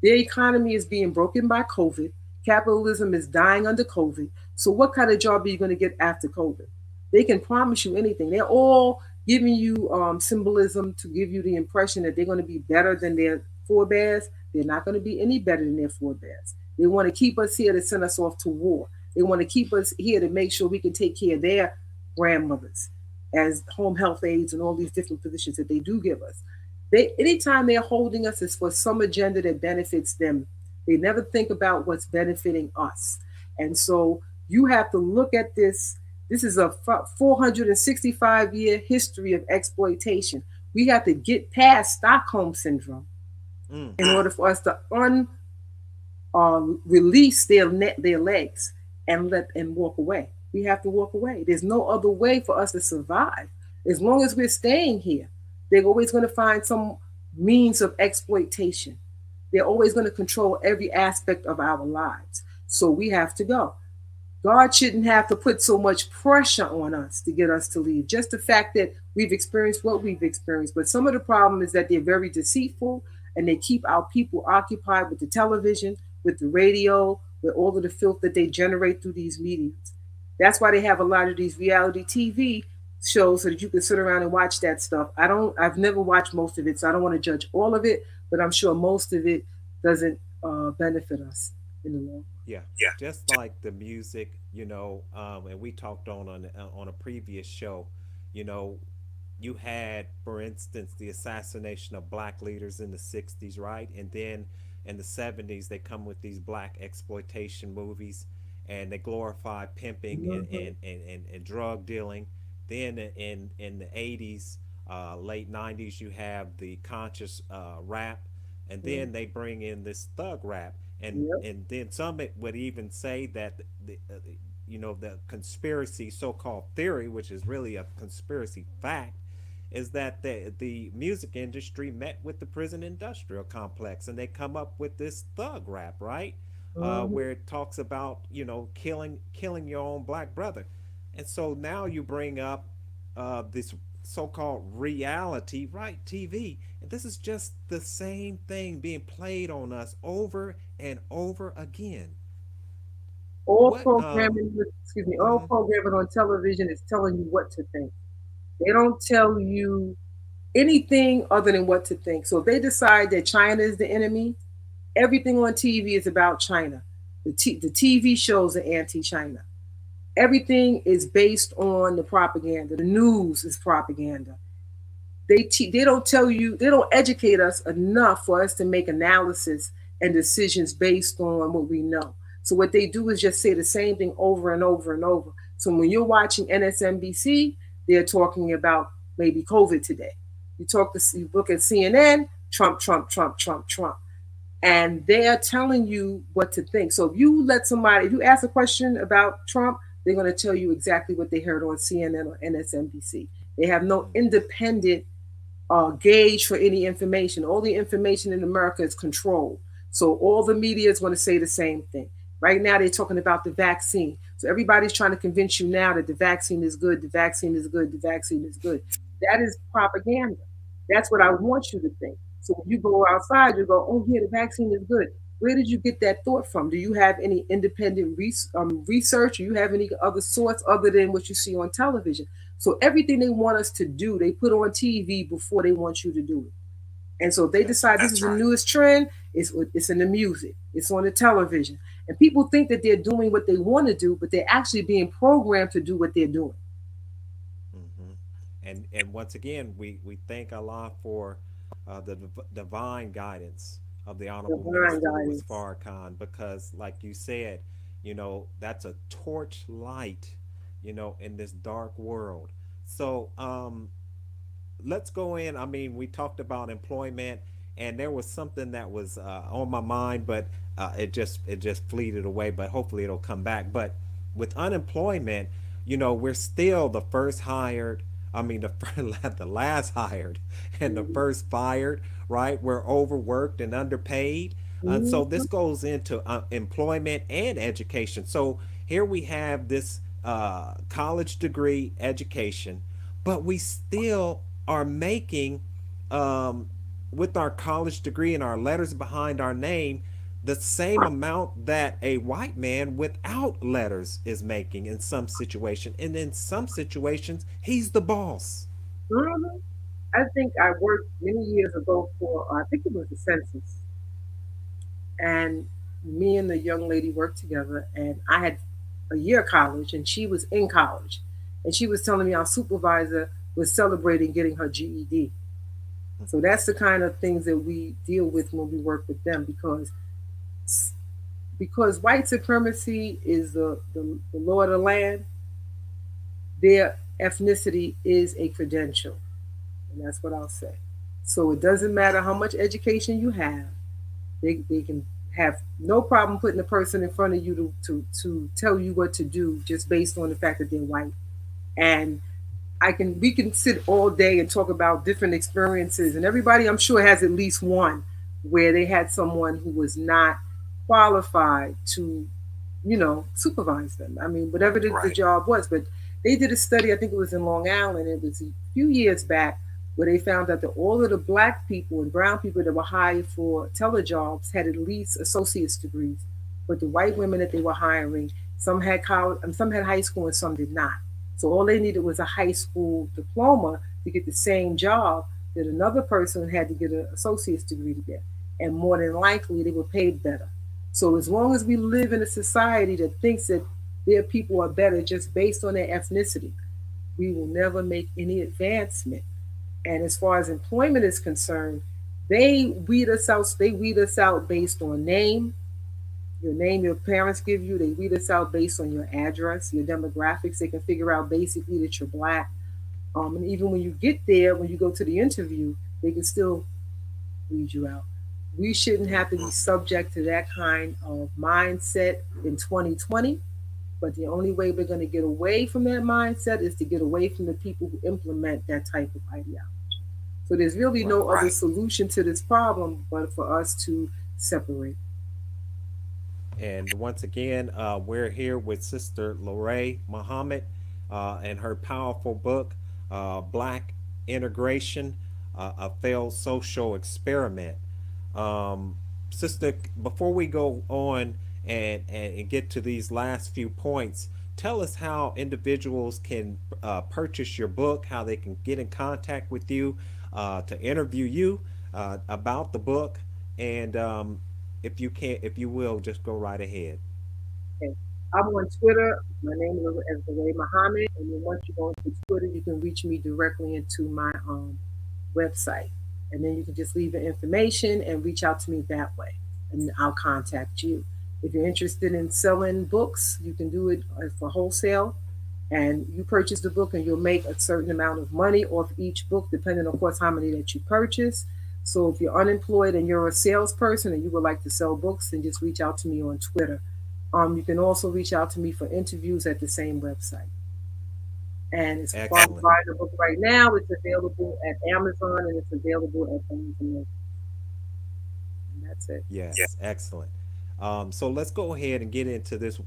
Their economy is being broken by COVID. Capitalism is dying under COVID. So what kind of job are you going to get after COVID? They can promise you anything. They're all giving you symbolism to give you the impression that they're going to be better than their forebears. They're not going to be any better than their forebears. They want to keep us here to send us off to war. They want to keep us here to make sure we can take care of their grandmothers as home health aides and all these different positions that they do give us. Anytime they're holding us, it's for some agenda that benefits them. They never think about what's benefiting us. And so you have to look at this. This is a 465-year history of exploitation. We have to get past Stockholm syndrome Mm, in order for us to release their legs and walk away. We have to walk away. There's no other way for us to survive. As long as we're staying here, they're always going to find some means of exploitation. They're always going to control every aspect of our lives. So we have to go. God shouldn't have to put so much pressure on us to get us to leave. Just the fact that we've experienced what we've experienced. But some of the problem is that they're very deceitful and they keep our people occupied with the television, with the radio, with all of the filth that they generate through these mediums. That's why they have a lot of these reality TV shows so that you can sit around and watch that stuff. I've never watched most of it, so I don't want to judge all of it, but I'm sure most of it doesn't benefit us in the long Yeah, just like the music, and we talked on a previous show, you know, you had, for instance, the assassination of black leaders in the '60s, right? And then in the '70s, they come with these black exploitation movies, and they glorify pimping run. and drug dealing. Then in the '80s, late '90s, you have the conscious rap, and Mhm. then they bring in this thug rap, Yep. and then some would even say that the conspiracy so-called theory, which is really a conspiracy fact, is that the music industry met with the prison industrial complex and they come up with this thug rap, right? Mhm. Where it talks about killing your own black brother. And so now you bring up this so-called reality, right? TV, and this is just the same thing being played on us over and over again. All What programming, excuse me, all mhm, programming on television is telling you what to think. They don't tell you anything other than what to think. So if they decide that China is the enemy, everything on TV is about China. The TV shows are anti-China. Everything is based on the propaganda. The news is propaganda. They don't tell you, they don't educate us enough for us to make analysis and decisions based on what we know. So what they do is just say the same thing over and over and over. So when you're watching NSNBC, they're talking about maybe COVID today. You look at CNN, Trump, Trump, Trump, Trump, Trump, and they are telling you what to think. So if you ask a question about Trump, they're going to tell you exactly what they heard on CNN or MSNBC. They have no mhm, independent gauge for any information. All the information in America is controlled. So all the media is going to say the same thing. Right now, they're talking about the vaccine. So everybody's trying to convince you now that the vaccine is good, the vaccine is good, the vaccine is good. That is propaganda. That's what I want you to think. So when you go outside, you go, oh, yeah, the vaccine is good. Where did you get that thought from? Do you have any independent research? Do you have any other source other than what you see on television? So everything they want us to do, they put on TV before they want you to do it. And so if they that's decide right. this is the newest trend, it's in the music, it's on the television. And people think that they're doing what they want to do, but they're actually being programmed to do what they're doing. Hmm. And once again, we thank Allah for the divine guidance of the Honorable Divine Minister Louis guidance. Farrakhan, because, like you said, that's a torch light, in this dark world. So let's go in. I mean, we talked about employment, and there was something that was on my mind, but it just fleeted away. But hopefully, it'll come back. But with unemployment, we're still the first hired. I mean, the last hired and the Mm-hmm. first fired. Right? We're overworked and underpaid, and so Mm-hmm. this goes into employment and education. So here we have this college degree education, but we still are making, um, with our college degree and our letters behind our name, the same amount that a white man without letters is making in some situation. And in some situations, he's the boss. Mm-hmm. I think I worked many years ago for, I think it was the census, and me and the young lady worked together, and I had a year of college, and she was in college, and she was telling me our supervisor was celebrating getting her GED. So that's the kind of things that we deal with when we work with them, because white supremacy is the law of the land. Their ethnicity is a credential, and that's what I'll say. So it doesn't matter how much education you have. They can have no problem putting a person in front of you to tell you what to do just based on the fact that they're white. And we can sit all day and talk about different experiences, and everybody I'm sure has at least one where they had someone who was not qualified to supervise them. I mean, whatever the Right. job was. But they did a study, I think it was in Long Island, it was a few years back, where they found out that all of the black people and brown people that were hired for telejobs had at least associate's degrees. But the white women that they were hiring, some had college, and some had high school, and some did not. So all they needed was a high school diploma to get the same job that another person had to get an associate's degree to get. And more than likely, they were paid better. So as long as we live in a society that thinks that their people are better just based on their ethnicity, we will never make any advancement. And as far as employment is concerned, they weed us out. They weed us out based on name, your name your parents give you. They weed us out based on your address, your demographics. They can figure out basically that you're black. And even when you get there, when you go to the interview, they can still weed you out. We shouldn't have to be subject to that kind of mindset in 2020. But the only way we're going to get away from that mindset is to get away from the people who implement that type of ideology. So there's really Right. no other solution to this problem but for us to separate. And once again, we're here with Sister Loray Muhammad and her powerful book, Black Integration, a Failed Social Experiment. Um, Sister, before we go on and get to these last few points, tell us how individuals can purchase your book, how they can get in contact with you to interview you about the book, and if you can, if you will, just go right ahead. Okay. I'm on Twitter. My name is Ray Muhammad. And then once you go into Twitter, you can reach me directly into my website. And then you can just leave your information and reach out to me that way. And I'll contact you. If you're interested in selling books, you can do it for wholesale. And you purchase the book and you'll make a certain amount of money off each book, depending, of course, how many that you purchase. So if you're unemployed and you're a salesperson and you would like to sell books, then just reach out to me on Twitter. You can also reach out to me for interviews at the same website. And as far as Excellent. buying the book right now, it's available at Amazon and it's available at Barnes and Noble. And that's it. Yes, excellent. So let's go ahead and get into this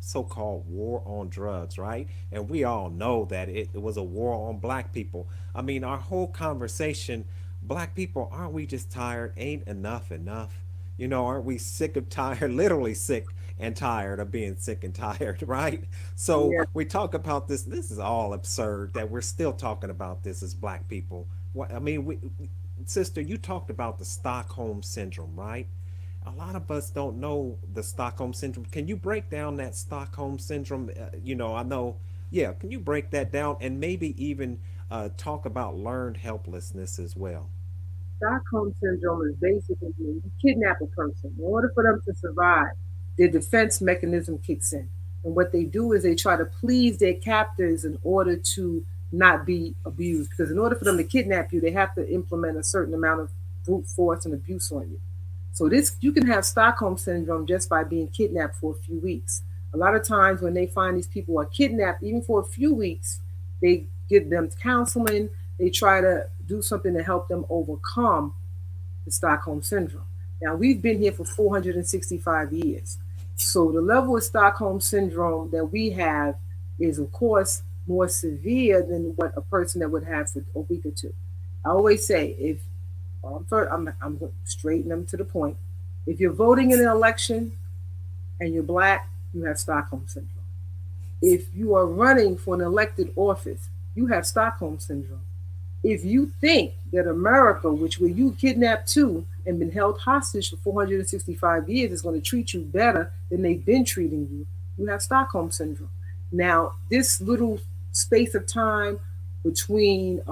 so-called war on drugs, right? And we all know that it was a war on black people. I mean, our whole conversation, black people, aren't we just tired? Ain't enough enough? You know, aren't we sick of tired, literally sick and tired of being sick and tired, right? So Yeah, we talk about this. This is all absurd that we're still talking about this as black people. What I mean, sister, you talked about the Stockholm syndrome, right? A lot of us don't know the Stockholm syndrome. Can you break down that Stockholm syndrome? I know. Yeah, can you break that down and maybe even talk about learned helplessness as well? Stockholm syndrome is basically when you kidnap a person. In order for them to survive, their defense mechanism kicks in. And what they do is they try to please their captors in order to not be abused. Because in order for them to kidnap you, they have to implement a certain amount of brute force and abuse on you. So this you can have Stockholm syndrome just by being kidnapped for a few weeks. A lot of times when they find these people are kidnapped, even for a few weeks, they give them counseling. They try to do something to help them overcome the Stockholm syndrome. Now we've been here for 465 years. So the level of Stockholm syndrome that we have is of course more severe than what a person that would have for a week or two. I always say if I'm going to straighten them to the point. If you're voting in an election and you're black, you have Stockholm syndrome. If you are running for an elected office, you have Stockholm syndrome. If you think that America, which where you kidnapped too and been held hostage for 465 years, is going to treat you better than they've been treating you, you have Stockholm syndrome. Now, this little space of time between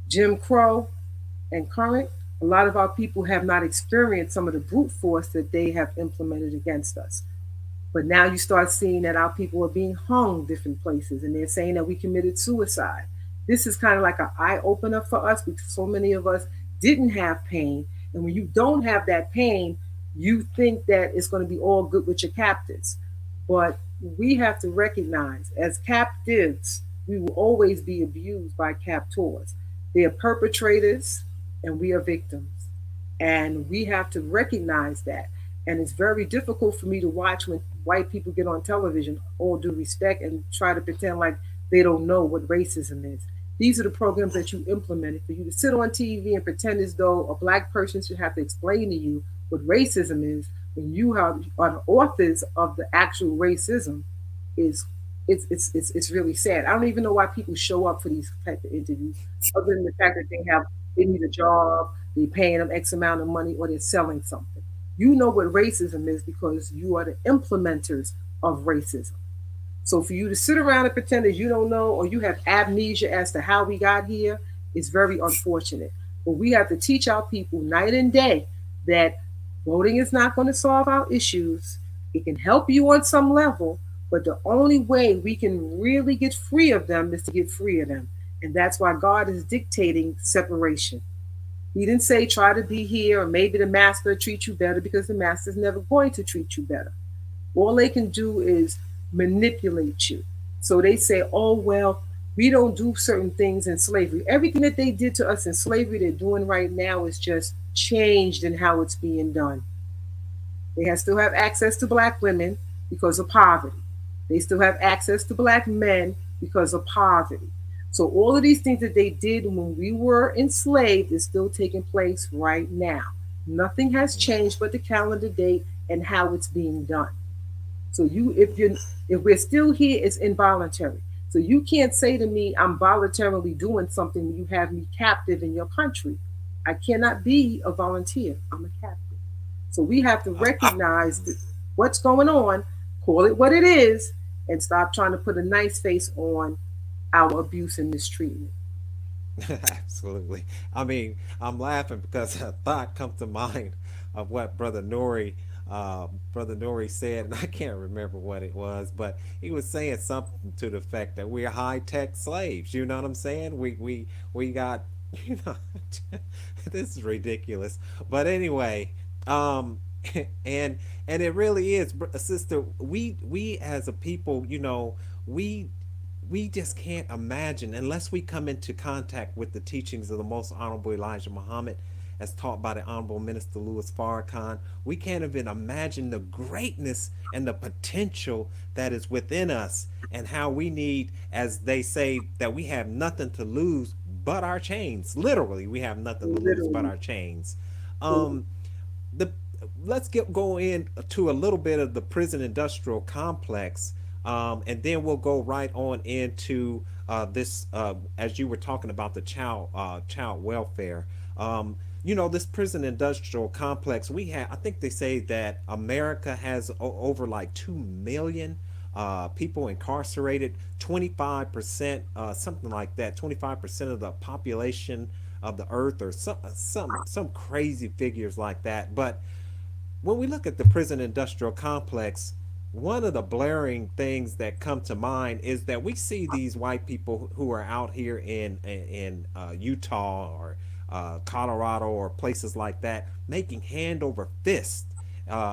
Jim Crow and current, a lot of our people have not experienced some of the brute force that they have implemented against us. But now you start seeing that our people are being hung different places and they're saying that we committed suicide. This is kind of like an eye opener for us because so many of us didn't have pain. And when you don't have that pain, you think that it's going to be all good with your captives. But we have to recognize as captives, we will always be abused by captors. They are perpetrators and we are victims. And we have to recognize that. And it's very difficult for me to watch when white people get on television, all due respect, and try to pretend like they don't know what racism is. These are the programs that you implemented. For you to sit on TV and pretend as though a black person should have to explain to you what racism is when you are the authors of the actual racism is it's really sad. I don't even know why people show up for these type of interviews, other than the fact that they need a job, they're paying them X amount of money, or they're selling something. You know what racism is because you are the implementers of racism. So for you to sit around and pretend that you don't know or you have amnesia as to how we got here is very unfortunate. But we have to teach our people night and day that voting is not going to solve our issues. It can help you on some level, but the only way we can really get free of them is to get free of them. And that's why God is dictating separation. He didn't say try to be here or maybe the master will treat you better, because the master's never going to treat you better. All they can do is manipulate you. So they say, oh, well, we don't do certain things in slavery. Everything that they did to us in slavery, they're doing right now is just changed in how it's being done. They still have access to black women because of poverty. They still have access to black men because of poverty. So all of these things that they did when we were enslaved is still taking place right now. Nothing has Mhm. changed but the calendar date and how it's being done. So if we're still here, it's involuntary. So you can't say to me, I'm voluntarily doing something, you have me captive in your country. I cannot be a volunteer. I'm a captive. So we have to recognize Mhm. what's going on, call it what it is, and stop trying to put a nice face on our abuse and mistreatment. Absolutely. I mean, I'm laughing because a thought comes to mind of what Brother Nori said, and I can't remember what it was, but he was saying something to the effect that we're high tech slaves. You know what I'm saying? We got, you know, this is ridiculous. But anyway, um, and and it really is, sister. We as a people, we we just can't imagine unless we come into contact with the teachings of the most honorable Elijah Muhammad as taught by the honorable minister Louis Farrakhan. We can't even imagine the greatness and the potential that is within us, and how we need, as they say, that we have nothing to lose but our chains. Literally, we have nothing to lose but Literally. our chains. So um the Let's go into a little bit of the prison industrial complex, and then we'll go right on into this, as you were talking about the child welfare. This prison industrial complex, we have, I think they say that America has over like 2 million people incarcerated, 25%, something like that, 25% of the population of the earth, or some crazy figures like that. But when we look at the prison industrial complex, one of the blaring things that come to mind is that we see these white people who are out here in Utah or Colorado or places like that, making hand over fist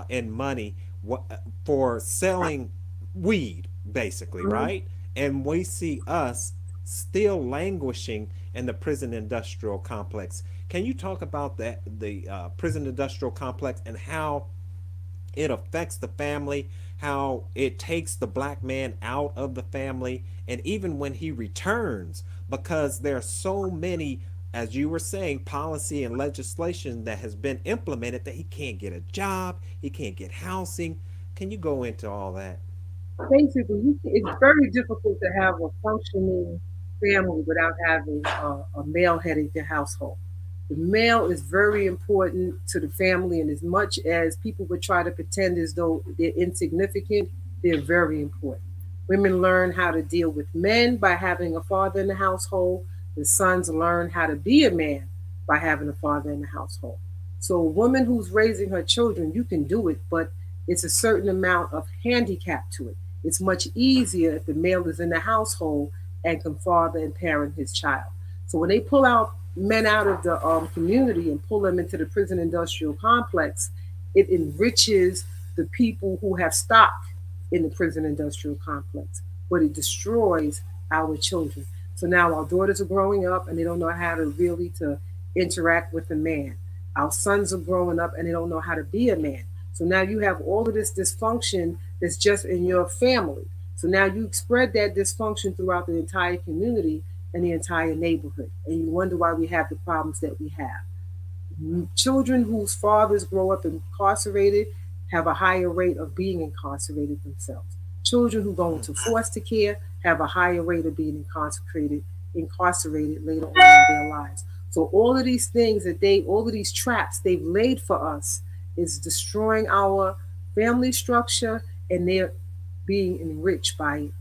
in money for selling weed, basically, mhm. right? And we see us still languishing in the prison industrial complex. Can you talk about the prison industrial complex and how it affects the family, how it takes the black man out of the family, and even when he returns, because there are so many, as you were saying, policy and legislation that has been implemented that he can't get a job, he can't get housing. Can you go into all that? Basically, it's very difficult to have a functioning family without having a male heading the household. The male is very important to the family, and as much as people would try to pretend as though they're insignificant, they're very important. Women learn how to deal with men by having a father in the household. The sons learn how to be a man by having a father in the household. So, a woman who's raising her children, you can do it, but it's a certain amount of handicap to it. It's much easier if the male is in the household and can father and parent his child. So when they pull out men out of the community and pull them into the prison industrial complex, it enriches the people who have stock in the prison industrial complex, but it destroys our children. So now our daughters are growing up and they don't know how to really to interact with a man. Our sons are growing up and they don't know how to be a man. So now you have all of this dysfunction that's just in your family. So now you spread that dysfunction throughout the entire community and the entire neighborhood. And you wonder why we have the problems that we have. Children whose fathers grow up incarcerated have a higher rate of being incarcerated themselves. Children who go Mm. into foster care have a higher rate of being incarcerated later on in their lives. So all of these things all of these traps they've laid for us is destroying our family structure, and they're being enriched by it.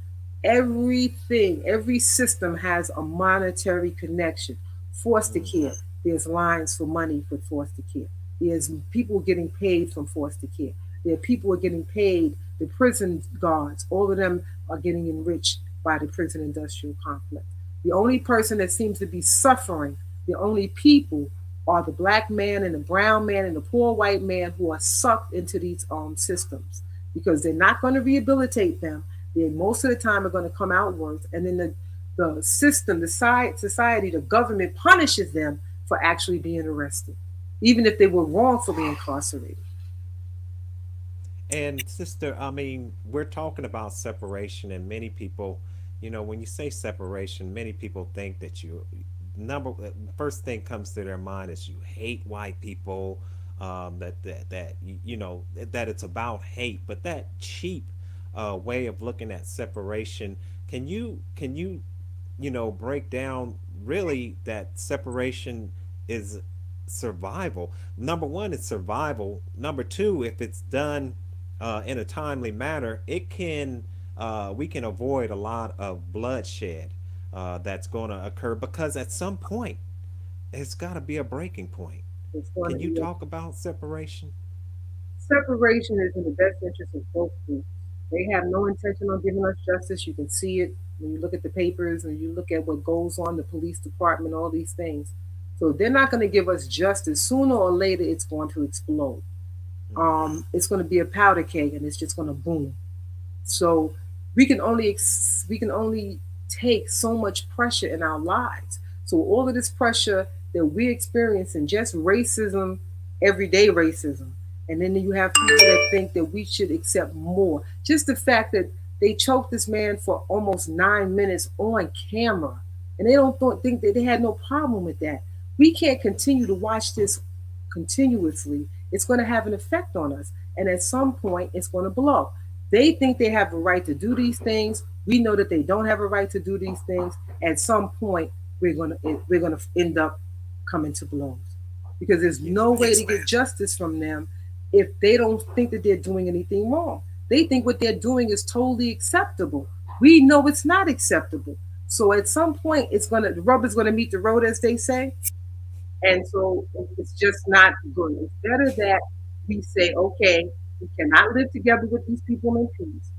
Everything, every system has a monetary connection. Foster care, Mm-hmm. there's lines for money for foster care. There's people getting paid from foster care. There are people are getting paid, the prison guards, all of them are getting enriched by the prison industrial complex. The only person that seems to be suffering, the only people are the black man and the brown man and the poor white man who are sucked into these systems because they're not going to rehabilitate them. They most of the time are going to come out worse, and then the system, the society, the government punishes them for actually being arrested, even if they were wrongfully incarcerated. And sister, I mean, we're talking about separation, and many people, when you say separation, many people think that number first thing comes to their mind is you hate white people, that it's about hate, but that cheap way of looking at separation. Can you break down really that separation is survival? Number one, it's survival. Number two, if it's done in a timely manner, it can we can avoid a lot of bloodshed that's going to occur because at some point it's got to be a breaking point. It's going Can to you be a talk about separation? separation is in the best interest of both groups. They have no intention on giving us justice. You can see it when you look at the papers and you look at what goes on, the police department, all these things. So they're not going to give us justice. Sooner or later, it's going to explode. Mm-hmm. It's going to be a powder keg, and it's just going to boom. So we can only take so much pressure in our lives. So all of this pressure that we experience in just racism, everyday racism, and then you have people that think that we should accept more. Just the fact that they choked this man for almost 9 minutes on camera, and they don't think that they had no problem with that. We can't continue to watch this continuously. It's going to have an effect on us, and at some point, it's going to blow. They think they have a right to do these things. We know that they don't have a right to do these things. At some point, we're gonna end up coming to blows because there's Yes, no ma'am. way to get justice from them if they don't think that they're doing anything wrong. They think what they're doing is totally acceptable. We know it's not acceptable. So at some point, the rubber's gonna meet the road, as they say, and so it's just not good. It's better that we say, okay, we cannot live together with these people in peace.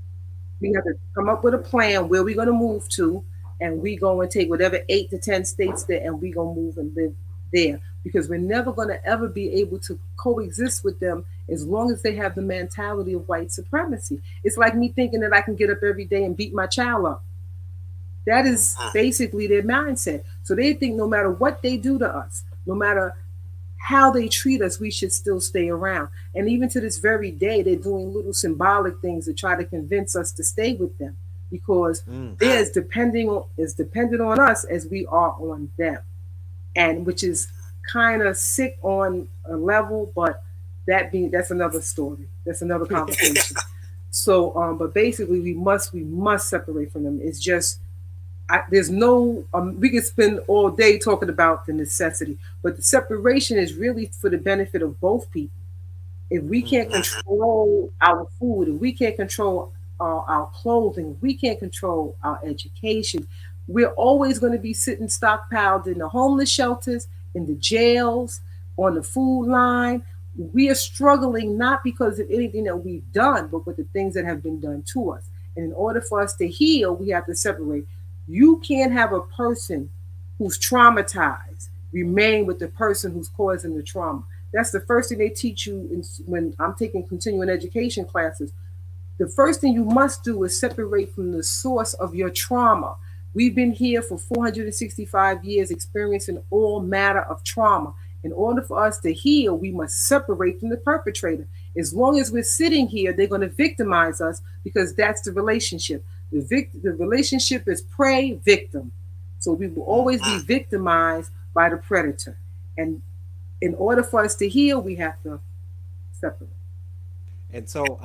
We have to come up with a plan where we're going to move to, and we go and take whatever 8 to 10 states there, and we going to move and live there because we're never going to ever be able to coexist with them as long as they have the mentality of white supremacy. It's like me thinking that I can get up every day and beat my child up. That Mm. is basically their mindset. So they think no matter what they do to us, no matter how they treat us, we should still stay around. And even to this very day, they're doing little symbolic things to try to convince us to stay with them because Mm. they're as dependent on us as we are on them, and which is kind of sick on a level, but that's another story. That's another conversation. So, but basically, we must separate from them. It's just there's no we could spend all day talking about the necessity, but the separation is really for the benefit of both people. If we can't Mm-hmm. control our food, if we can't control our clothing, if we can't control our education, we're always going to be sitting stockpiled in the homeless shelters, in the jails, on the food line. We are struggling not because of anything that we've done, but with the things that have been done to us. And in order for us to heal, we have to separate. You can't have a person who's traumatized remain with the person who's causing the trauma. That's the first thing they teach you when I'm taking continuing education classes. The first thing you must do is separate from the source of your trauma. We've been here for 465 years experiencing all matter of trauma. In order for us to heal, we must separate from the perpetrator. As long as we're sitting here, they're going to victimize us because that's the relationship. The relationship is prey victim. So we will always be victimized by the predator. And in order for us to heal, we have to separate. And so,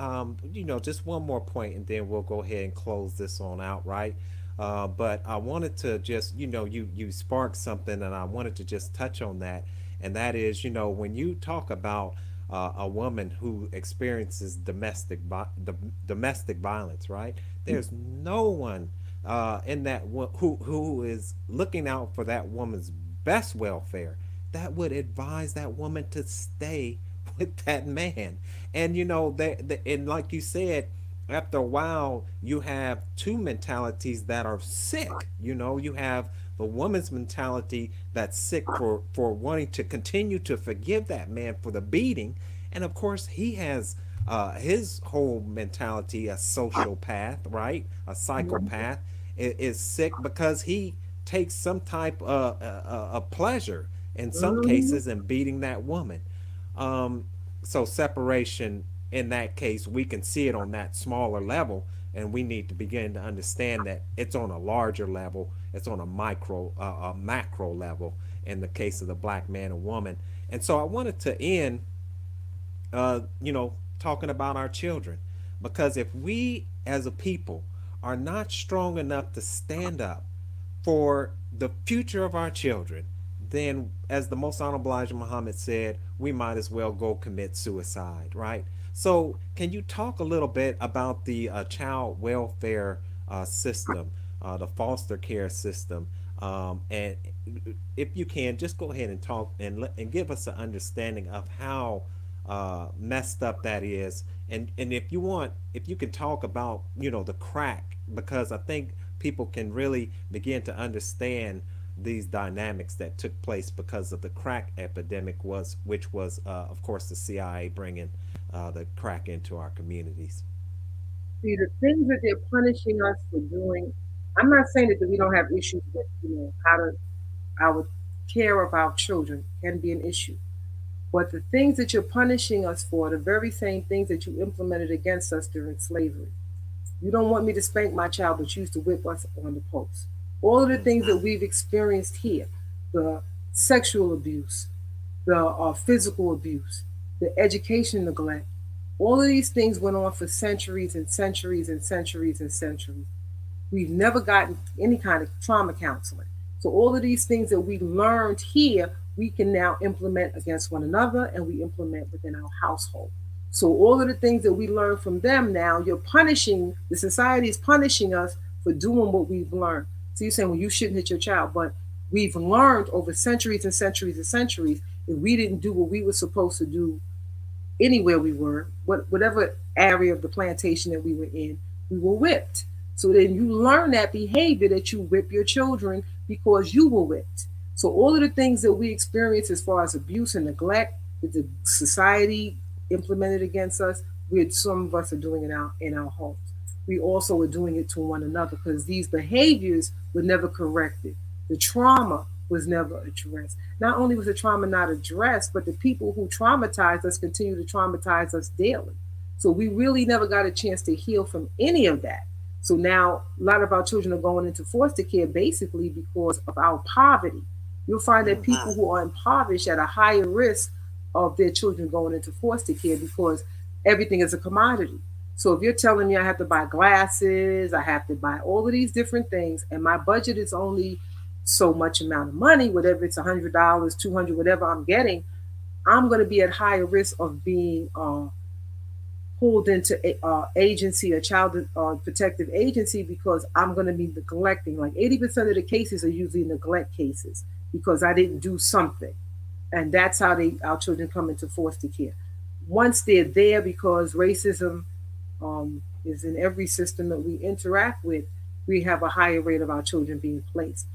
just one more point, and then we'll go ahead and close this on out, right? But I wanted to just, you sparked something, and I wanted to just touch on that, and that is, when you talk about a woman who experiences domestic violence, right? There's no one in who is looking out for that woman's best welfare that would advise that woman to stay with that man. And and like you said, after a while you have two mentalities that are sick. You have the woman's mentality that's sick for wanting to continue to forgive that man for the beating, and of course he has his whole mentality, a sociopath, right? A psychopath is sick because he takes some type of pleasure in some Mm-hmm. cases in beating that woman. Um, so separation in that case, we can see it on that smaller level, and we need to begin to understand that it's on a larger level. It's on a macro level in the case of the black man and woman. And so I wanted to end, talking about our children, because if we as a people are not strong enough to stand up for the future of our children, then, as the most honorable Elijah Muhammad said, we might as well go commit suicide, right? So, can you talk a little bit about the child welfare system, the foster care system, and if you can, just go ahead and talk and give us an understanding of how messed up that is, and if you want, if you can talk about the crack, because I think people can really begin to understand these dynamics that took place because of the crack epidemic, which was of course the CIA bringing the crack into our communities. See, the things that they're punishing us for doing, I'm not saying that we don't have issues with, how to our care of our children can be an issue. But the things that you're punishing us for are the very same things that you implemented against us during slavery. You don't want me to spank my child, but you used to whip us on the post. All of the things that we've experienced here, the sexual abuse, the physical abuse, the education neglect, all of these things went on for centuries and centuries and centuries and centuries. We've never gotten any kind of trauma counseling. So all of these things that we learned here, we can now implement against one another and we implement within our household. So all of the things that we learn from them now, you're punishing, the society is punishing us for doing what we've learned. So you're saying, well, you shouldn't hit your child, but we've learned over centuries and centuries and centuries that we didn't do what we were supposed to do anywhere we were, whatever area of the plantation that we were in, we were whipped. So then you learn that behavior that you whip your children because you were whipped. So all of the things that we experience as far as abuse and neglect that the society implemented against us, some of us are doing it in our homes. We also are doing it to one another because these behaviors were never corrected. The trauma was never addressed. Not only was the trauma not addressed, but the people who traumatized us continue to traumatize us daily. So we really never got a chance to heal from any of that. So now a lot of our children are going into foster care basically because of our poverty. You'll find that people who are impoverished at a higher risk of their children going into foster care because everything is a commodity. So if you're telling me I have to buy glasses, I have to buy all of these different things, and my budget is only so much amount of money, whatever it's $100, 200, whatever I'm getting, I'm going to be at higher risk of being pulled into agency, a child protective agency, because I'm going to be neglecting. Like 80% of the cases are usually neglect cases because I didn't do something, and that's how our children come into foster care. Once they're there, because racism is in every system that we interact with, we have a higher rate of our children being placed.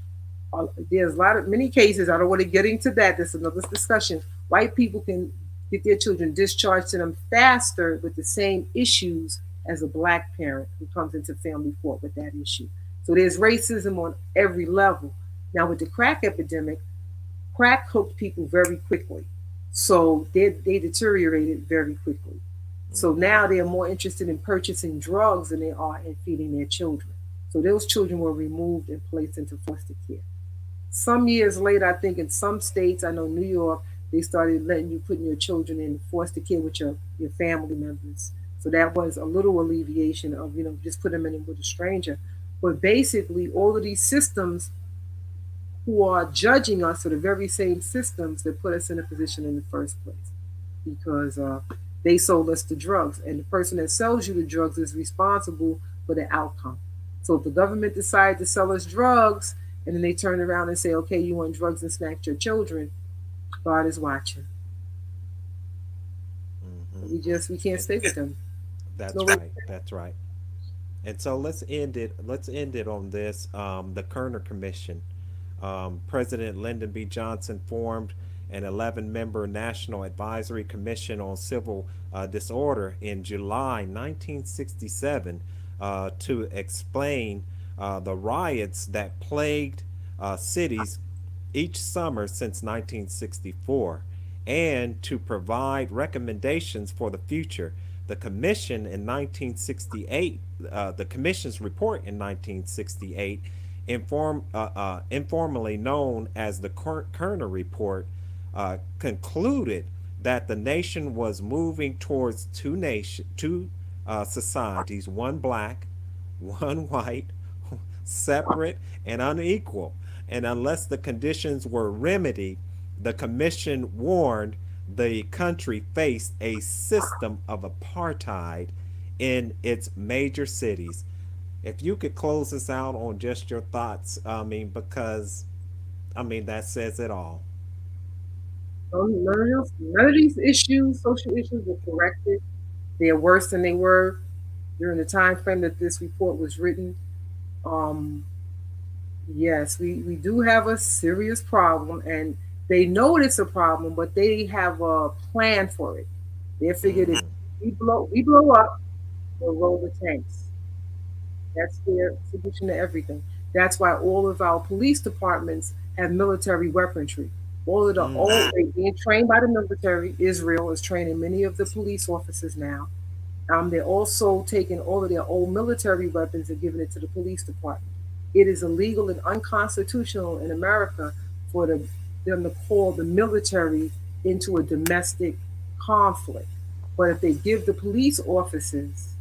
There's many cases. I don't want to get into that. There's another discussion. White people can get their children discharged to them faster with the same issues as a black parent who comes into family court with that issue. So there's racism on every level. Now with the crack epidemic, crack hooked people very quickly. So they deteriorated very quickly. So now they are more interested in purchasing drugs than they are in feeding their children. So those children were removed and placed into foster care. Some years later, I think in some states, I know New York, they started letting you put your children in foster care with your family members. So that was a little alleviation of, just put them in with a stranger. But basically, all of these systems who are judging us are the very same systems that put us in a position in the first place because they sold us the drugs. And the person that sells you the drugs is responsible for the outcome. So if the government decided to sell us drugs and then they turn around and say, okay, you want drugs and snatch your children, God is watching. Mm-hmm. We can't And stay with them. There's no that's way. right. That's right. And so let's end it. Let's end it on this. The Kerner Commission. President Lyndon B. Johnson formed an 11-member National Advisory Commission on Civil Disorder in July 1967 to explain the riots that plagued cities each summer since 1964 and to provide recommendations for the future. The commission in 1968, the commission's report in 1968, informally known as the Kerner Report, concluded that the nation was moving towards two societies, one black, one white, separate and unequal. And unless the conditions were remedied, the commission warned the country faced a system of apartheid in its major cities. If you could close us out on just your thoughts, because that says it all. None of these issues, social issues, were corrected. They're worse than they were during the time frame that this report was written. Um, yes, we do have a serious problem, and they know it's a problem, but they have a plan for it. They figured if Mm-hmm. we blow up, we'll roll the tanks. That's their solution to everything. That's why all of our police departments have military weaponry. All of the old, Mm-hmm. they being trained by the military. Israel is training many of the police officers now. They're also taking all of their old military weapons and giving it to the police department. It is illegal and unconstitutional in America for them to call the military into a domestic conflict. But if they give the police officers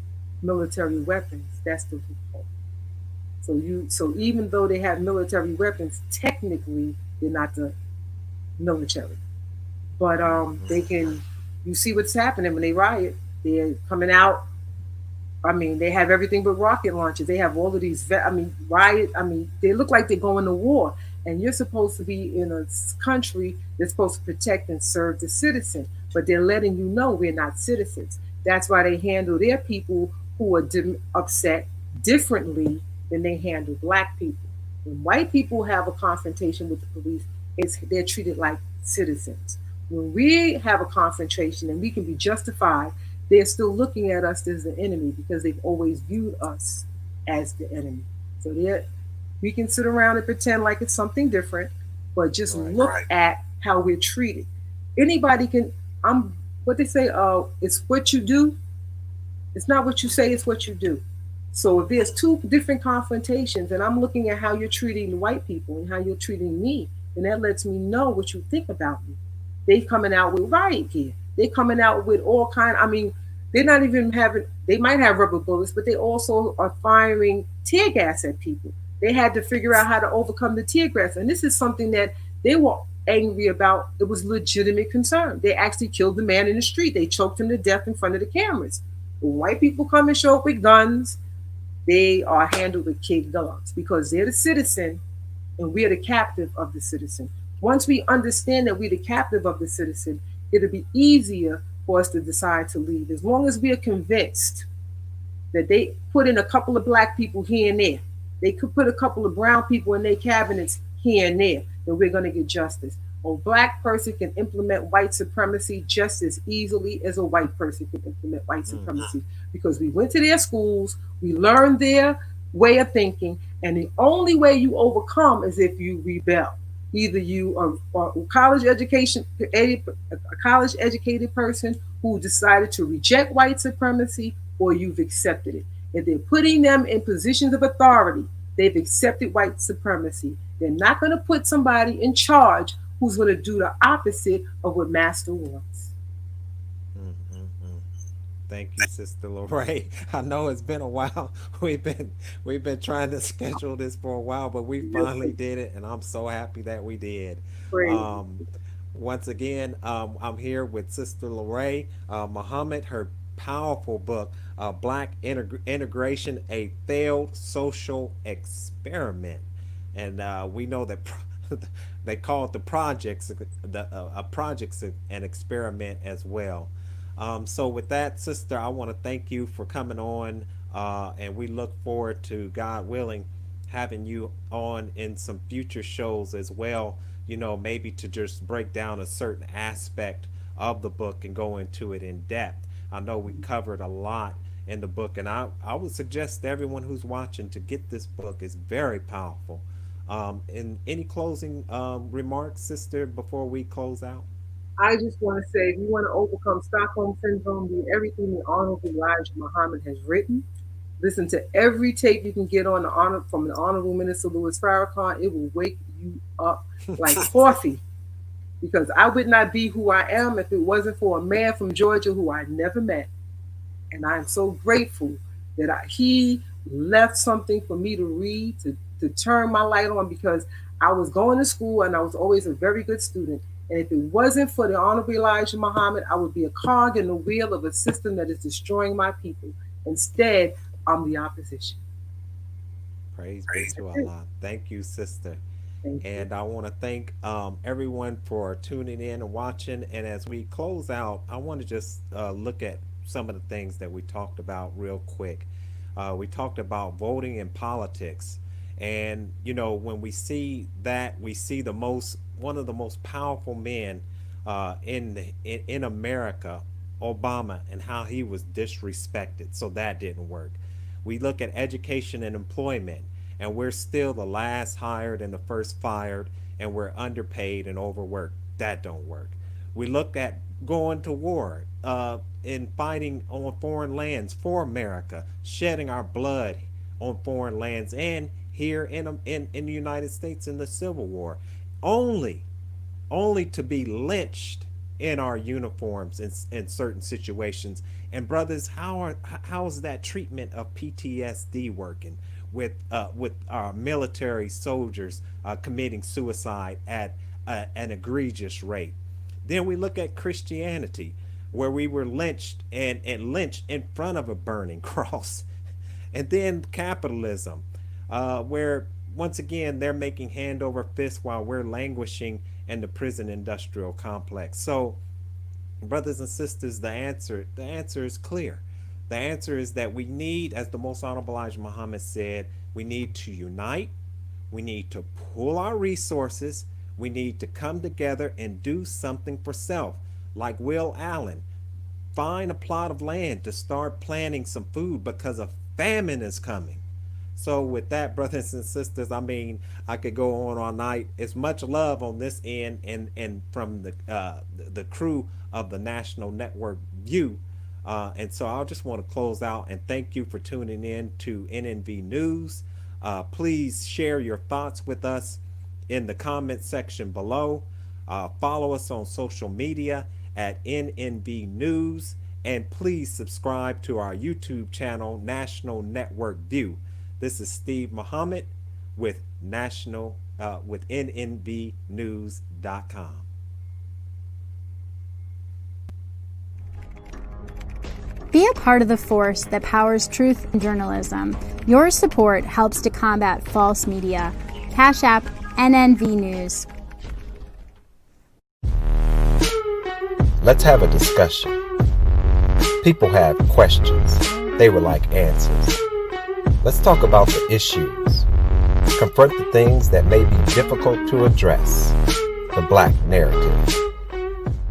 military weapons, that's the loophole. So even though they have military weapons, technically they're not the military. But they Mm-hmm. can. You see what's happening when they riot. They're coming out. I mean, they have everything but rocket launchers. They have all of these. Riot. I mean, they look like they're going to war. And you're supposed to be in a country that's supposed to protect and serve the citizen, but they're letting you know we're not citizens. That's why they handle their people who are upset differently than they handle black people. When white people have a confrontation with the police, they're treated like citizens. When we have a confrontation and we can be justified, they're still looking at us as the enemy because they've always viewed us as the enemy. So we can sit around and pretend like it's something different, but just Right. look at how we're treated. Anybody can. I'm what they say. It's what you do. It's not what you say. It's what you do. So if there's two different confrontations, and I'm looking at how you're treating white people and how you're treating me, then that lets me know what you think about me. They coming out with riot gear. They coming out with all kind. I mean, they're not even having. They might have rubber bullets, but they also are firing tear gas at people. They had to figure out how to overcome the tear gas, and this is something that they were angry about. It was legitimate concern. They actually killed the man in the street. They choked him to death in front of the cameras. When white people come and show up with guns, they are handled with kid gloves because they're the citizen and we're the captive of the citizen. Once we understand that we're the captive of the citizen, it'll be easier for us to decide to leave. As long as we are convinced that they put in a couple of black people here and there, they could put a couple of brown people in their cabinets here and there, that we're going to get justice. A black person can implement white supremacy just as easily as a white person can implement white Mm-hmm. supremacy because we went to their schools, we learned their way of thinking, and the only way you overcome is if you rebel. Either you are a college educated person who decided to reject white supremacy, or you've accepted it. If they're putting them in positions of authority, they've accepted white supremacy. They're not going to put somebody in charge who's going to do the opposite of what master wants. Mm-mm-mm. Thank you, Sister Loray. I know it's been a while. We've been trying to schedule this for a while, but we finally Listen, did it, and I'm so happy that we did. praise. Um, Once again, I'm here with Sister Loray Muhammad. Her powerful book, Black Integration: A Failed Social Experiment, and we know that they call it the projects, projects an experiment as well. So with that, sister, I want to thank you for coming on, and we look forward to, God willing, having you on in some future shows as well. Maybe to just break down a certain aspect of the book and go into it in depth. I know we covered a lot in the book, and I would suggest to everyone who's watching to get this book. It's very powerful. And any closing remarks, sister, before we close out? I just want to say, if you want to overcome Stockholm Syndrome, read everything the Honorable Elijah Muhammad has written. Listen to every tape you can get on from the Honorable Minister Louis Farrakhan. It will wake you up like coffee, because I would not be who I am if it wasn't for a man from Georgia who I never met. And I'm so grateful that he left something for me to read, to turn my light on, because I was going to school and I was always a very good student. And if it wasn't for the Honorable Elijah Muhammad, I would be a cog in the wheel of a system that is destroying my people. Instead, I'm the opposition. Praise be to Allah. Thank you, sister. Thank you. And I want to thank everyone for tuning in and watching. And as we close out, I want to just look at some of the things that we talked about real quick. We talked about voting in politics. And, when we see that, we see one of the most powerful men in America, Obama, and how he was disrespected. So that didn't work. We look at education and employment, and we're still the last hired and the first fired, and we're underpaid and overworked. That don't work. We look at going to war, and fighting on foreign lands for America, shedding our blood on foreign lands, and here in the United States in the Civil War, only only to be lynched in our uniforms in certain situations. And brothers, how is that treatment of PTSD working with our military soldiers committing suicide at an egregious rate? Then we look at Christianity, where we were lynched and lynched in front of a burning cross. And then capitalism, where once again they're making hand over fist while we're languishing in the prison industrial complex. So, brothers and sisters, the answer is clear. The answer is that we need, as the Most Honorable Elijah Muhammad said, we need to unite. We need to pool our resources. We need to come together and do something for self. Like Will Allen, find a plot of land to start planting some food because a famine is coming. So with that, brothers and sisters, I mean, I could go on all night. It's much love on this end, and from the crew of the National Network View. And so I just want to close out and thank you for tuning in to NNV News. Please share your thoughts with us in the comment section below. Follow us on social media at NNV News, and please subscribe to our YouTube channel, National Network View. This is Steve Muhammad with with NNVnews.com. Be a part of the force that powers truth in journalism. Your support helps to combat false media. Cash App NNV News. Let's have a discussion. People have questions. They would like answers. Let's talk about the issues. Confront the things that may be difficult to address. The Black narrative.